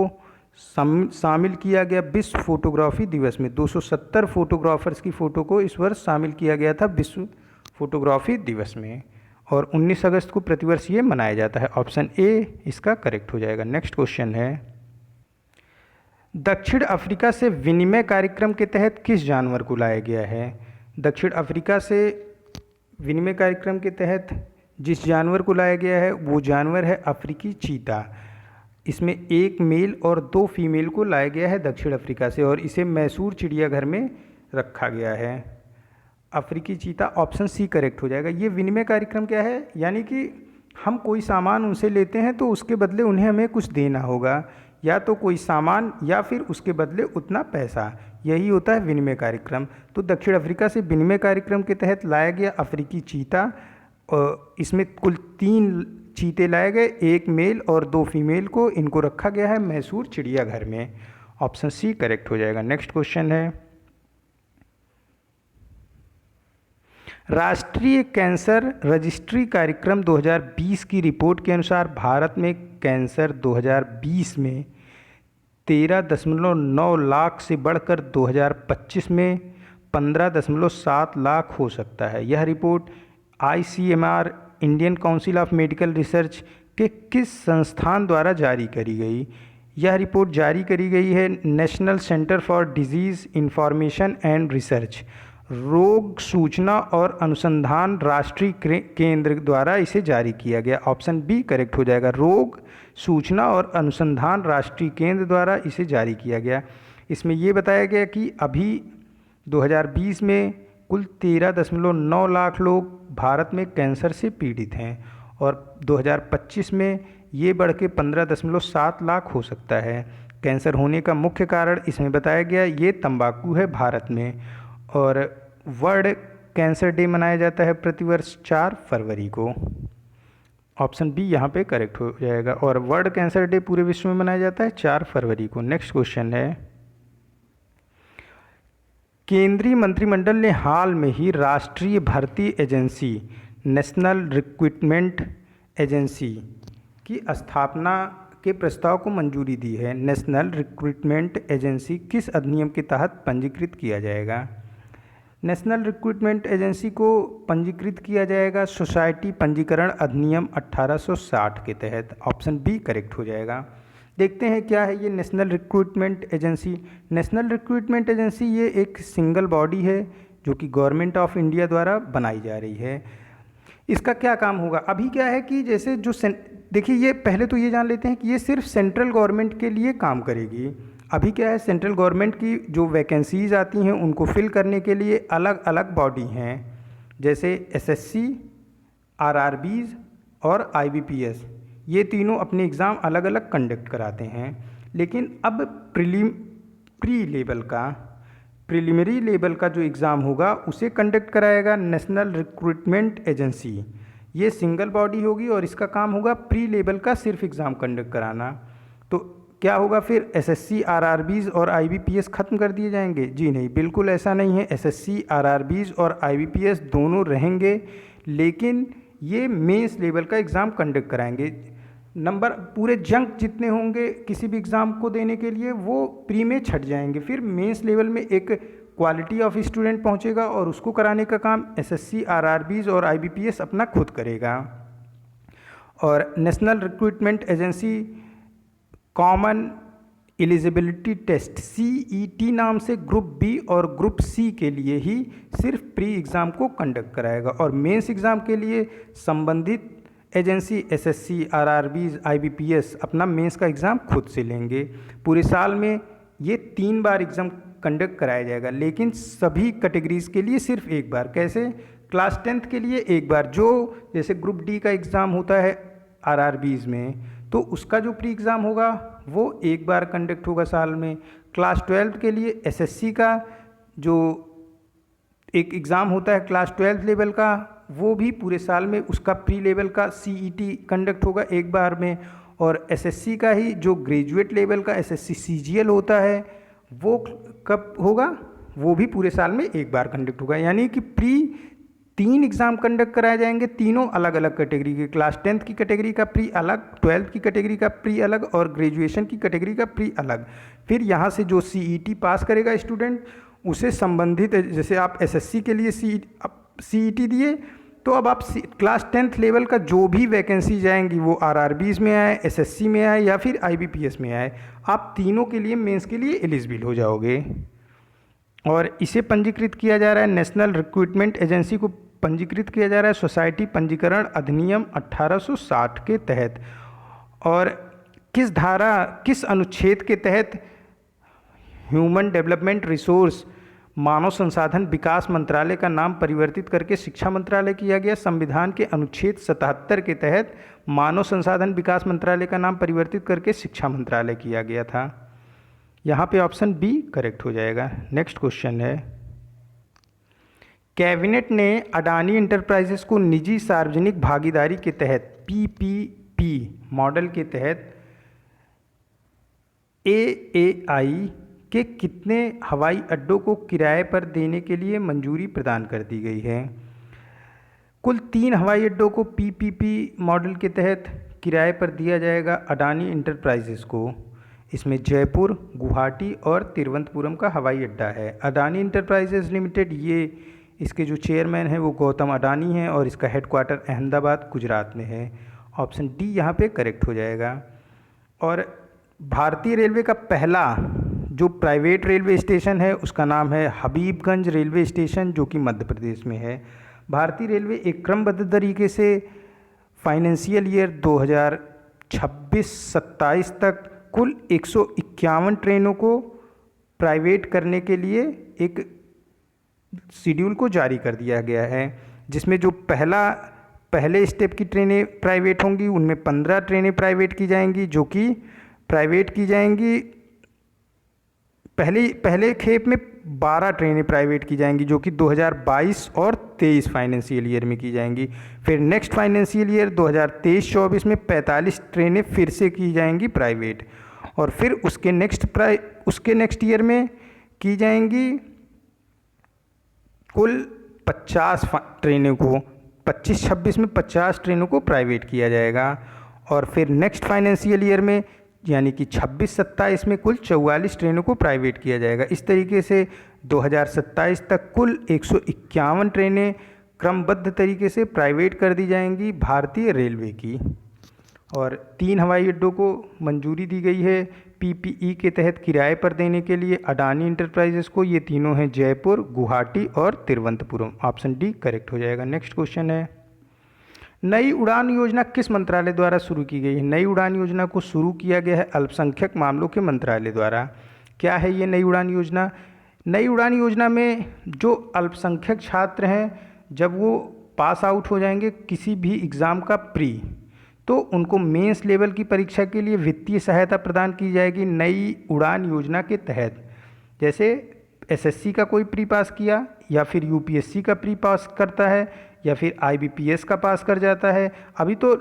शामिल किया गया विश्व फोटोग्राफी दिवस में। 270 फोटोग्राफर्स की फ़ोटो को इस वर्ष शामिल किया गया था विश्व फोटोग्राफी दिवस में, और 19 अगस्त को प्रतिवर्ष ये मनाया जाता है। ऑप्शन ए इसका करेक्ट हो जाएगा। नेक्स्ट क्वेश्चन है, दक्षिण अफ्रीका से विनिमय कार्यक्रम के तहत किस जानवर को लाया गया है? दक्षिण अफ्रीका से विनिमय कार्यक्रम के तहत जिस जानवर को लाया गया है वो जानवर है अफ्रीकी चीता। इसमें 1 मेल और 2 फीमेल को लाया गया है दक्षिण अफ्रीका से और इसे मैसूर चिड़ियाघर में रखा गया है। अफ्रीकी चीता, ऑप्शन सी करेक्ट हो जाएगा। ये विनिमय कार्यक्रम क्या है? यानी कि हम कोई सामान उनसे लेते हैं तो उसके बदले उन्हें हमें कुछ देना होगा, या तो कोई सामान या फिर उसके बदले उतना पैसा, यही होता है विनिमय कार्यक्रम। तो दक्षिण अफ्रीका से विनिमय कार्यक्रम के तहत लाया गया अफ्रीकी चीता, और इसमें कुल 3 चीते लाए गए, 1 मेल और 2 फीमेल को, इनको रखा गया है मैसूर चिड़ियाघर में। ऑप्शन सी करेक्ट हो जाएगा। नेक्स्ट क्वेश्चन है, राष्ट्रीय कैंसर रजिस्ट्री कार्यक्रम 2020 की रिपोर्ट के अनुसार भारत में कैंसर 2020 में 13.9 लाख से बढ़कर 2025 में 15.7 लाख हो सकता है। यह report ICMR, Indian council of medical research के किस संस्थान द्वारा जारी करी गई? यह रिपोर्ट जारी करी गई है national centre for disease information and research, रोग सूचना और अनुसंधान राष्ट्रीय केंद्र द्वारा इसे जारी किया गया। ऑप्शन बी करेक्ट हो जाएगा, रोग सूचना और अनुसंधान राष्ट्रीय केंद्र द्वारा इसे जारी किया गया। इसमें ये बताया गया कि अभी 2020 में कुल 13.9 लाख लोग भारत में कैंसर से पीड़ित हैं और 2025 में ये बढ़ के 15.7 लाख हो सकता है। कैंसर होने का मुख्य कारण इसमें बताया गया ये तंबाकू है भारत में। और वर्ल्ड कैंसर डे मनाया जाता है प्रतिवर्ष 4 फरवरी को। ऑप्शन बी यहाँ पे करेक्ट हो जाएगा। और वर्ल्ड कैंसर डे पूरे विश्व में मनाया जाता है 4 फरवरी को। नेक्स्ट क्वेश्चन है, केंद्रीय मंत्रिमंडल ने हाल में ही राष्ट्रीय भर्ती एजेंसी नेशनल रिक्रूटमेंट एजेंसी की स्थापना के प्रस्ताव को मंजूरी दी है। नेशनल रिक्रूटमेंट एजेंसी किस अधिनियम के तहत पंजीकृत किया जाएगा? नेशनल रिक्रूटमेंट एजेंसी को पंजीकृत किया जाएगा सोसाइटी पंजीकरण अधिनियम 1860 के तहत। ऑप्शन बी करेक्ट हो जाएगा। देखते हैं क्या है ये national recruitment agency. National recruitment agency ये एक सिंगल बॉडी है जो कि गवर्नमेंट ऑफ इंडिया द्वारा बनाई जा रही है। इसका क्या काम होगा? अभी क्या है कि जैसे जो देखिए, ये पहले तो ये जान लेते हैं कि ये सिर्फ सेंट्रल गवर्नमेंट के लिए काम करेगी। अभी क्या है, सेंट्रल गवर्नमेंट की जो वैकेंसीज़ आती हैं उनको फिल करने के लिए अलग अलग बॉडी हैं, जैसे SSC, RRBs और IBPS। ये तीनों अपने एग्ज़ाम अलग अलग कंडक्ट कराते हैं। लेकिन अब प्रीलिमिनरी लेवल का जो एग्ज़ाम होगा उसे कंडक्ट कराएगा नेशनल रिक्रूटमेंट एजेंसी। ये सिंगल बॉडी होगी और इसका काम होगा प्री लेवल का सिर्फ एग्ज़ाम कंडक्ट कराना। तो क्या होगा फिर, SSC, RRBs और IBPS ख़त्म कर दिए जाएंगे? जी नहीं, बिल्कुल ऐसा नहीं है। SSC, RRBs और IBPS दोनों रहेंगे, लेकिन ये मेंस लेवल का एग्ज़ाम कंडक्ट कराएंगे। नंबर पूरे जंक जितने होंगे किसी भी एग्ज़ाम को देने के लिए वो प्री में छट जाएंगे। फिर मेंस लेवल में एक क्वालिटी ऑफ स्टूडेंट पहुंचेगा और उसको कराने का काम SSC, RRBs और IBPS अपना खुद करेगा। और national recruitment agency common eligibility test CET नाम से ग्रुप B और ग्रुप C के लिए ही सिर्फ प्री एग्ज़ाम को कंडक्ट कराएगा और मेंस एग्ज़ाम के लिए संबंधित एजेंसी SSC, RRBs, IBPS अपना मेंस का एग्ज़ाम खुद से लेंगे। पूरे साल में ये 3 बार एग्ज़ाम कंडक्ट कराया जाएगा, लेकिन सभी कैटेगरीज़ के लिए सिर्फ एक बार। कैसे? क्लास 10th के लिए एक बार, जो जैसे ग्रुप D का एग्ज़ाम होता है RRBs में, तो उसका जो प्री एग्ज़ाम होगा वो एक बार कंडक्ट होगा साल में। क्लास 12th के लिए SSC का जो एक एग्ज़ाम होता है क्लास 12th लेवल का, वो भी पूरे साल में उसका प्री लेवल का CET कंडक्ट होगा एक बार में। और SSC का ही जो ग्रेजुएट लेवल का SSC CGL होता है वो कब होगा? वो भी पूरे साल में एक बार कंडक्ट होगा। यानी कि प्री 3 एग्ज़ाम कंडक्ट कराए जाएंगे, तीनों अलग अलग कैटेगरी के। क्लास 10th की कैटेगरी का प्री अलग, 12th की कैटेगरी का प्री अलग और ग्रेजुएशन की कैटेगरी का प्री अलग। फिर यहाँ से जो CET पास करेगा स्टूडेंट, उसे संबंधित, जैसे आप SSC के लिए CET दिए तो अब आप क्लास 10th लेवल का जो भी वैकेंसी जाएंगी वो आरआरबीज़ में आए, एसएससी में आए या फिर आईबीपीएस में आए, आप तीनों के लिए मेंस के लिए एलिजिबल हो जाओगे। और इसे पंजीकृत किया जा रहा है, नेशनल रिक्रूटमेंट एजेंसी को पंजीकृत किया जा रहा है सोसाइटी पंजीकरण अधिनियम 1860 के तहत। और किस अनुच्छेद के तहत ह्यूमन डेवलपमेंट रिसोर्स मानव संसाधन विकास मंत्रालय का नाम परिवर्तित करके शिक्षा मंत्रालय किया गया? संविधान के अनुच्छेद 77 के तहत मानव संसाधन विकास मंत्रालय का नाम परिवर्तित करके शिक्षा मंत्रालय किया गया था। यहाँ पे ऑप्शन बी करेक्ट हो जाएगा। नेक्स्ट क्वेश्चन है, कैबिनेट ने अडानी इंटरप्राइजेस को निजी सार्वजनिक भागीदारी के तहत पीपीपी मॉडल के तहत एएआई के कितने हवाई अड्डों को किराए पर देने के लिए मंजूरी प्रदान कर दी गई है? कुल 3 हवाई अड्डों को पीपीपी मॉडल के तहत किराए पर दिया जाएगा अडानी इंटरप्राइजेस को। इसमें जयपुर, गुवाहाटी और तिरुवनंतपुरम का हवाई अड्डा है। अडानी इंटरप्राइजेस लिमिटेड, ये इसके जो चेयरमैन हैं वो गौतम अडानी हैं और इसका हेडक्वार्टर अहमदाबाद गुजरात में है। ऑप्शन डी यहाँ पे करेक्ट हो जाएगा। और भारतीय रेलवे का पहला जो प्राइवेट रेलवे स्टेशन है उसका नाम है हबीबगंज रेलवे स्टेशन, जो कि मध्य प्रदेश में है। भारतीय रेलवे एक क्रमबद्ध तरीके से फाइनेंशियल ईयर 2026-27 तक कुल 151 ट्रेनों को प्राइवेट करने के लिए एक शेड्यूल को जारी कर दिया गया है, जिसमें जो पहले स्टेप की ट्रेनें प्राइवेट होंगी उनमें 15 ट्रेनें प्राइवेट की जाएंगी, जो कि प्राइवेट की जाएंगी। पहले खेप में 12 ट्रेनें प्राइवेट की जाएंगी, जो कि 2022 और 23 फाइनेंशियल ईयर में की जाएंगी। फिर नेक्स्ट फाइनेंशियल ईयर 2023-24 में 45 ट्रेनें फिर से की जाएंगी प्राइवेट, और फिर उसके नेक्स्ट ईयर में की जाएंगी कुल 50 ट्रेनों को, 25-26 में 50 ट्रेनों को प्राइवेट किया जाएगा। और फिर नेक्स्ट फाइनेंशियल ईयर में यानी कि 26-27 में कुल 44 ट्रेनों को प्राइवेट किया जाएगा। इस तरीके से 2027 तक कुल 151 ट्रेनें क्रमबद्ध तरीके से प्राइवेट कर दी जाएंगी भारतीय रेलवे की। और 3 हवाई अड्डों को मंजूरी दी गई है पीपीई के तहत किराए पर देने के लिए अडानी इंटरप्राइजेस को। ये तीनों हैं जयपुर, गुवाहाटी और तिरुवनंतपुरम। ऑप्शन डी करेक्ट हो जाएगा। नेक्स्ट क्वेश्चन है, नई उड़ान योजना किस मंत्रालय द्वारा शुरू की गई है? नई उड़ान योजना को शुरू किया गया है अल्पसंख्यक मामलों के मंत्रालय द्वारा। क्या है ये नई उड़ान योजना? नई उड़ान योजना में जो अल्पसंख्यक छात्र हैं, जब वो पास आउट हो जाएंगे किसी भी एग्ज़ाम का तो उनको मेंस लेवल की परीक्षा के लिए वित्तीय सहायता प्रदान की जाएगी नई उड़ान योजना के तहत। जैसे एसएससी का कोई प्री पास किया या फिर यूपीएससी का प्री पास करता है या फिर आईबीपीएस का पास कर जाता है। अभी तो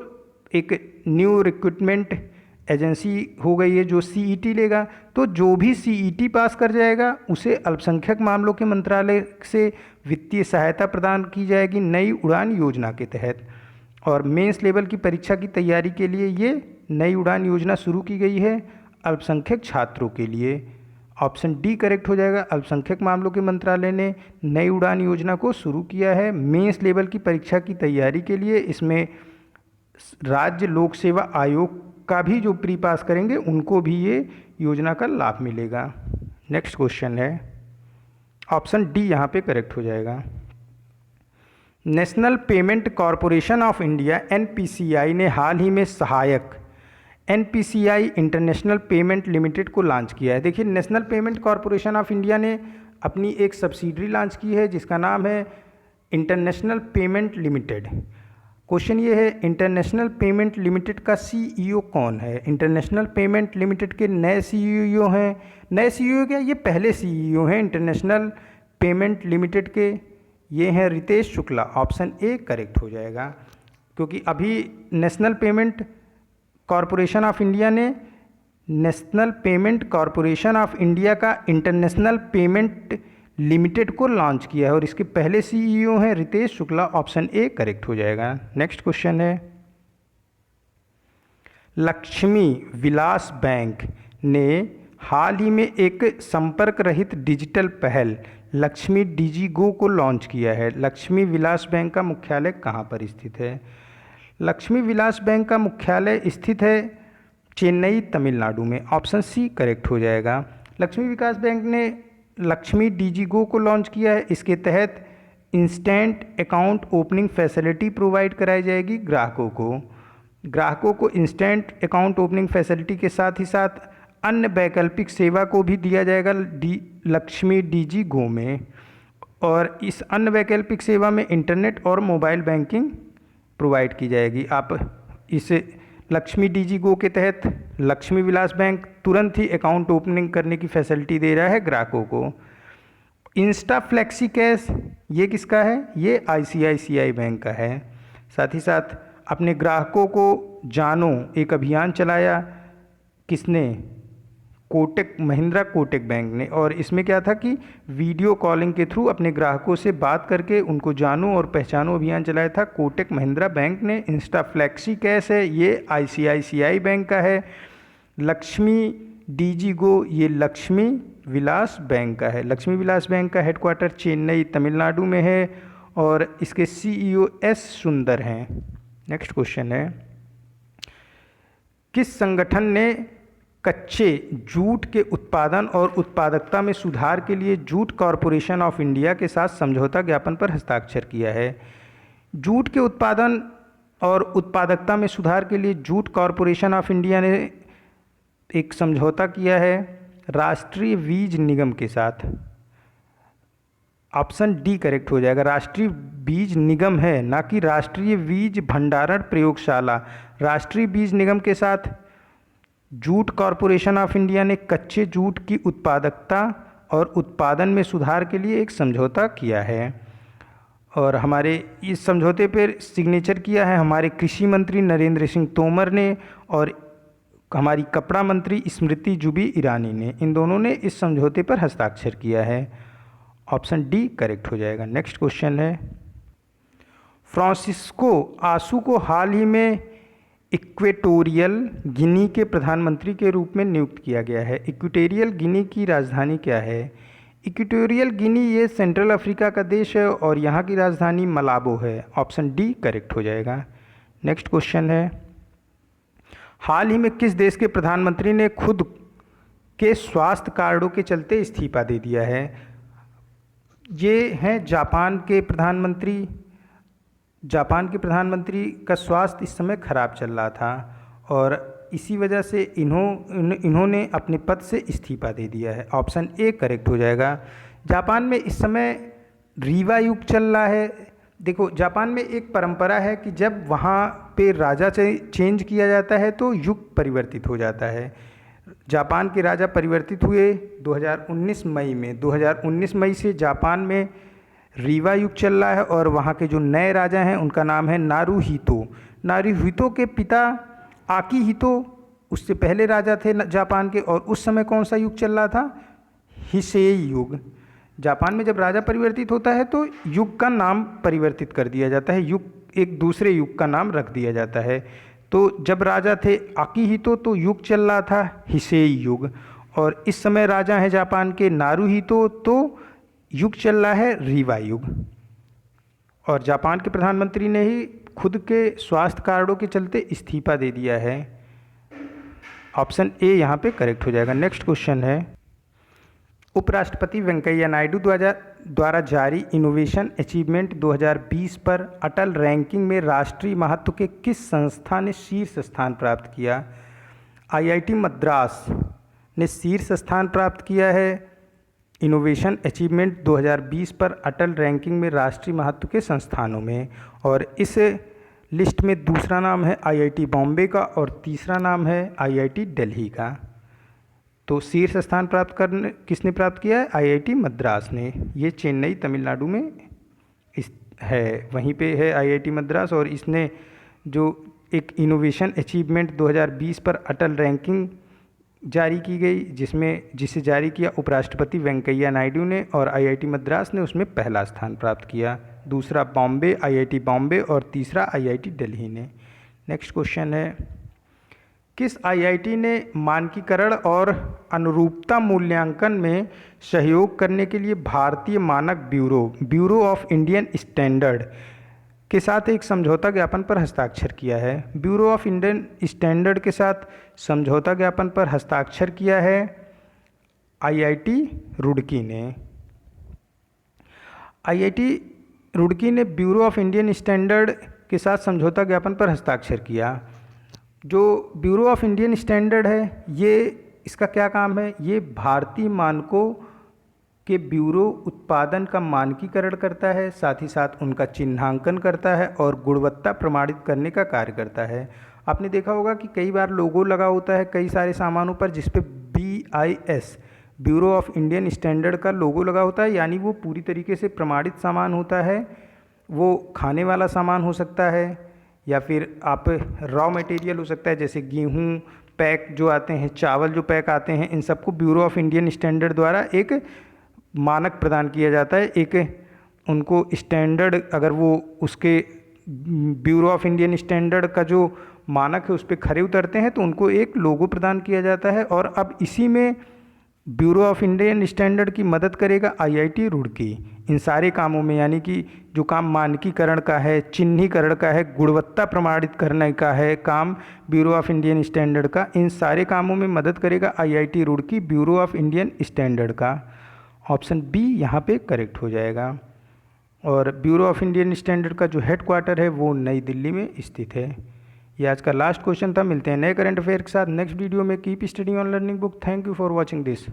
एक न्यू रिक्रूटमेंट एजेंसी हो गई है जो सीईटी लेगा, तो जो भी सीईटी पास कर जाएगा उसे अल्पसंख्यक मामलों के मंत्रालय से वित्तीय सहायता प्रदान की जाएगी नई उड़ान योजना के तहत। और मेंस लेवल की परीक्षा की तैयारी के लिए ये नई उड़ान योजना शुरू की गई है अल्पसंख्यक छात्रों के लिए। ऑप्शन डी करेक्ट हो जाएगा। अल्पसंख्यक मामलों के मंत्रालय ने नई उड़ान योजना को शुरू किया है मेंस लेवल की परीक्षा की तैयारी के लिए। इसमें राज्य लोक सेवा आयोग का भी जो प्री पास करेंगे उनको भी ये योजना का लाभ मिलेगा। नेक्स्ट क्वेश्चन है, ऑप्शन डी यहाँ पे करेक्ट हो जाएगा। National payment corporation of India NPCI ने हाल ही में सहायक एनपीसीआई इंटरनेशनल पेमेंट लिमिटेड को लॉन्च किया है। देखिए, national payment corporation of India ने अपनी एक सब्सिडरी लॉन्च की है जिसका नाम है इंटरनेशनल पेमेंट लिमिटेड। क्वेश्चन ये है, इंटरनेशनल पेमेंट लिमिटेड का सीईओ कौन है? इंटरनेशनल पेमेंट लिमिटेड के नए सीईओ हैं। नए सीईओ क्या, ये पहले सीईओ हैं इंटरनेशनल पेमेंट लिमिटेड के, ये हैं Ritesh Shukla. Option A correct हो जाएगा, क्योंकि अभी national payment corporation of India ने national payment corporation of India का इंटरनेशनल पेमेंट लिमिटेड को लॉन्च किया है और इसके पहले सीईओ हैं Ritesh Shukla. Option A correct हो जाएगा। नेक्स्ट क्वेश्चन है, लक्ष्मी विलास बैंक ने हाल ही में एक संपर्क रहित डिजिटल पहल लक्ष्मी डिजिगो को लॉन्च किया है। लक्ष्मी विलास बैंक का मुख्यालय कहाँ पर स्थित है? लक्ष्मी विलास बैंक का मुख्यालय स्थित है चेन्नई, तमिलनाडु में। ऑप्शन सी करेक्ट हो जाएगा। लक्ष्मी विकास बैंक ने लक्ष्मी डिजिगो को लॉन्च किया है। इसके तहत instant account opening facility provide कराई जाएगी ग्राहकों को इंस्टेंट अकाउंट ओपनिंग फैसिलिटी के साथ ही साथ अन्य वैकल्पिक सेवा को भी दिया जाएगा लक्ष्मी डिजिगो में। और इस अन्य वैकल्पिक सेवा में इंटरनेट और मोबाइल बैंकिंग प्रोवाइड की जाएगी। आप इस लक्ष्मी डिजिगो के तहत लक्ष्मी विलास बैंक तुरंत ही अकाउंट ओपनिंग करने की फैसिलिटी दे रहा है ग्राहकों को। इंस्टा फ्लेक्सी कैश ये किसका है? ये आईसीआईसीआई बैंक का है। साथ ही साथ अपने ग्राहकों को जानो एक अभियान चलाया किसने? महिंद्रा कोटक बैंक ने। और इसमें क्या था कि वीडियो कॉलिंग के थ्रू अपने ग्राहकों से बात करके उनको जानो और पहचानो अभियान चलाया था कोटक महिंद्रा बैंक ने। इंस्टा फ्लेक्सी कैश है ये आईसीआईसीआई बैंक का है। लक्ष्मी डिजिगो ये लक्ष्मी विलास बैंक का है। लक्ष्मी विलास बैंक का हेडक्वार्टर चेन्नई, तमिलनाडु में है और इसके सीईओ एस सुंदर हैं। नेक्स्ट क्वेश्चन है, किस संगठन ने कच्चे जूट के उत्पादन और उत्पादकता में सुधार के लिए जूट कॉरपोरेशन ऑफ इंडिया के साथ समझौता ज्ञापन पर हस्ताक्षर किया है? जूट के उत्पादन और उत्पादकता में सुधार के लिए जूट कॉरपोरेशन ऑफ इंडिया ने एक समझौता किया है राष्ट्रीय बीज निगम के साथ। ऑप्शन डी करेक्ट हो जाएगा। राष्ट्रीय बीज निगम है, ना कि राष्ट्रीय बीज भंडारण प्रयोगशाला। राष्ट्रीय बीज निगम के साथ जूट कॉरपोरेशन ऑफ इंडिया ने कच्चे जूट की उत्पादकता और उत्पादन में सुधार के लिए एक समझौता किया है। और हमारे इस समझौते पर सिग्नेचर किया है हमारे कृषि मंत्री नरेंद्र सिंह तोमर ने और हमारी कपड़ा मंत्री स्मृति जुबी ईरानी ने। इन दोनों ने इस समझौते पर हस्ताक्षर किया है। ऑप्शन डी करेक्ट हो जाएगा। नेक्स्ट क्वेश्चन है, फ्रांसिस्को आसू को हाल ही में इक्वेटोरियल गिनी के प्रधानमंत्री के रूप में नियुक्त किया गया है। इक्वेटोरियल गिनी की राजधानी क्या है? इक्वेटोरियल गिनी ये सेंट्रल अफ्रीका का देश है और यहाँ की राजधानी मलाबो है। ऑप्शन डी करेक्ट हो जाएगा। नेक्स्ट क्वेश्चन है, हाल ही में किस देश के प्रधानमंत्री ने खुद के स्वास्थ्य कार्डों के चलते इस्तीफा दे दिया है? ये हैं जापान के प्रधानमंत्री। जापान के प्रधानमंत्री का स्वास्थ्य इस समय खराब चल रहा था और इसी वजह से इन्होंने अपने पद से इस्तीफा दे दिया है। ऑप्शन ए करेक्ट हो जाएगा। जापान में इस समय रीवा युग चल रहा है। देखो, जापान में एक परंपरा है कि जब वहाँ पे राजा चेंज किया जाता है तो युग परिवर्तित हो जाता है। जापान के राजा परिवर्तित हुए 2019 मई में। 2019 मई से जापान में रीवा युग चल रहा है और वहाँ के जो नए राजा हैं उनका नाम है नारुहितो। नारुहितो के पिता आकिहितो उससे पहले राजा थे जापान के। और उस समय कौन सा युग चल रहा था? हिसेई युग। जापान में जब राजा परिवर्तित होता है तो युग का नाम परिवर्तित कर दिया जाता है, युग एक दूसरे युग का नाम रख दिया जाता है। तो जब राजा थे आकिहितो तो युग चल रहा था हिसेई युग और इस समय राजा हैं जापान के नारुहितो तो युग चल रहा है रीवा युग। और जापान के प्रधानमंत्री ने ही खुद के स्वास्थ्य कार्डों के चलते इस्तीफा दे दिया है। ऑप्शन ए यहाँ पे करेक्ट हो जाएगा। नेक्स्ट क्वेश्चन है, उपराष्ट्रपति वेंकैया नायडू द्वारा जारी इनोवेशन अचीवमेंट 2020 पर अटल रैंकिंग में राष्ट्रीय महत्व के किस संस्था ने शीर्ष स्थान प्राप्त किया? आईआईटी मद्रास ने शीर्ष स्थान प्राप्त किया है इनोवेशन अचीवमेंट 2020 पर अटल रैंकिंग में राष्ट्रीय महत्व के संस्थानों में। और इस लिस्ट में दूसरा नाम है आईआईटी बॉम्बे का और तीसरा नाम है आईआईटी दिल्ली का। तो शीर्ष स्थान किसने प्राप्त किया है? आईआईटी मद्रास ने। ये चेन्नई तमिलनाडु में है, वहीं पे है आईआईटी मद्रास। और इसने जो एक इनोवेशन अचीवमेंट 2020 पर अटल रैंकिंग जारी की गई जिसे जारी किया उपराष्ट्रपति वेंकैया नायडू ने और आईआईटी मद्रास ने उसमें पहला स्थान प्राप्त किया। दूसरा आईआईटी बॉम्बे और तीसरा आईआईटी दिल्ली ने। नेक्स्ट क्वेश्चन है, किस आईआईटी ने मानकीकरण और अनुरूपता मूल्यांकन में सहयोग करने के लिए भारतीय मानक ब्यूरो ऑफ इंडियन स्टैंडर्ड के साथ एक समझौता ज्ञापन पर हस्ताक्षर किया है? ब्यूरो ऑफ इंडियन स्टैंडर्ड के साथ समझौता ज्ञापन पर हस्ताक्षर किया है आईआईटी रुड़की ने। आईआईटी रुड़की ने ब्यूरो ऑफ इंडियन स्टैंडर्ड के साथ समझौता ज्ञापन पर हस्ताक्षर किया। जो ब्यूरो ऑफ इंडियन स्टैंडर्ड है, ये इसका क्या काम है? ये भारतीय मानकों के ब्यूरो उत्पादन का मानकीकरण करता है, साथ ही साथ उनका चिन्हांकन करता है और गुणवत्ता प्रमाणित करने का कार्य करता है। आपने देखा होगा कि कई बार लोगो लगा होता है कई सारे सामानों पर जिस पे BIS bureau of Indian standard का लोगो लगा होता है, यानी वो पूरी तरीके से प्रमाणित सामान होता है। वो खाने वाला सामान हो सकता है या फिर आप रॉ मटेरियल हो सकता है, जैसे गेहूँ पैक जो आते हैं, चावल जो पैक आते हैं, इन सबको ब्यूरो ऑफ इंडियन स्टैंडर्ड द्वारा एक मानक प्रदान किया जाता है। एक उनको स्टैंडर्ड, अगर वो उसके ब्यूरो ऑफ इंडियन स्टैंडर्ड का जो मानक है उस पर खरे उतरते हैं तो उनको एक लोगो प्रदान किया जाता है। और अब इसी में ब्यूरो ऑफ इंडियन स्टैंडर्ड की मदद करेगा आईआईटी रुड़की इन सारे कामों में, यानी कि जो काम मानकीकरण का है, चिन्हीकरण का है, गुणवत्ता प्रमाणित करने का है काम ब्यूरो ऑफ इंडियन स्टैंडर्ड का, इन सारे कामों में मदद करेगा IIT Roorkee bureau of Indian standard का। ऑप्शन बी यहाँ पे करेक्ट हो जाएगा। और ब्यूरो ऑफ इंडियन स्टैंडर्ड का जो हेडक्वार्टर है वो नई दिल्ली में स्थित है। ये आज का लास्ट क्वेश्चन था। मिलते हैं नए करंट अफेयर के साथ नेक्स्ट वीडियो में। Keep study on learning book. Thank you for watching this.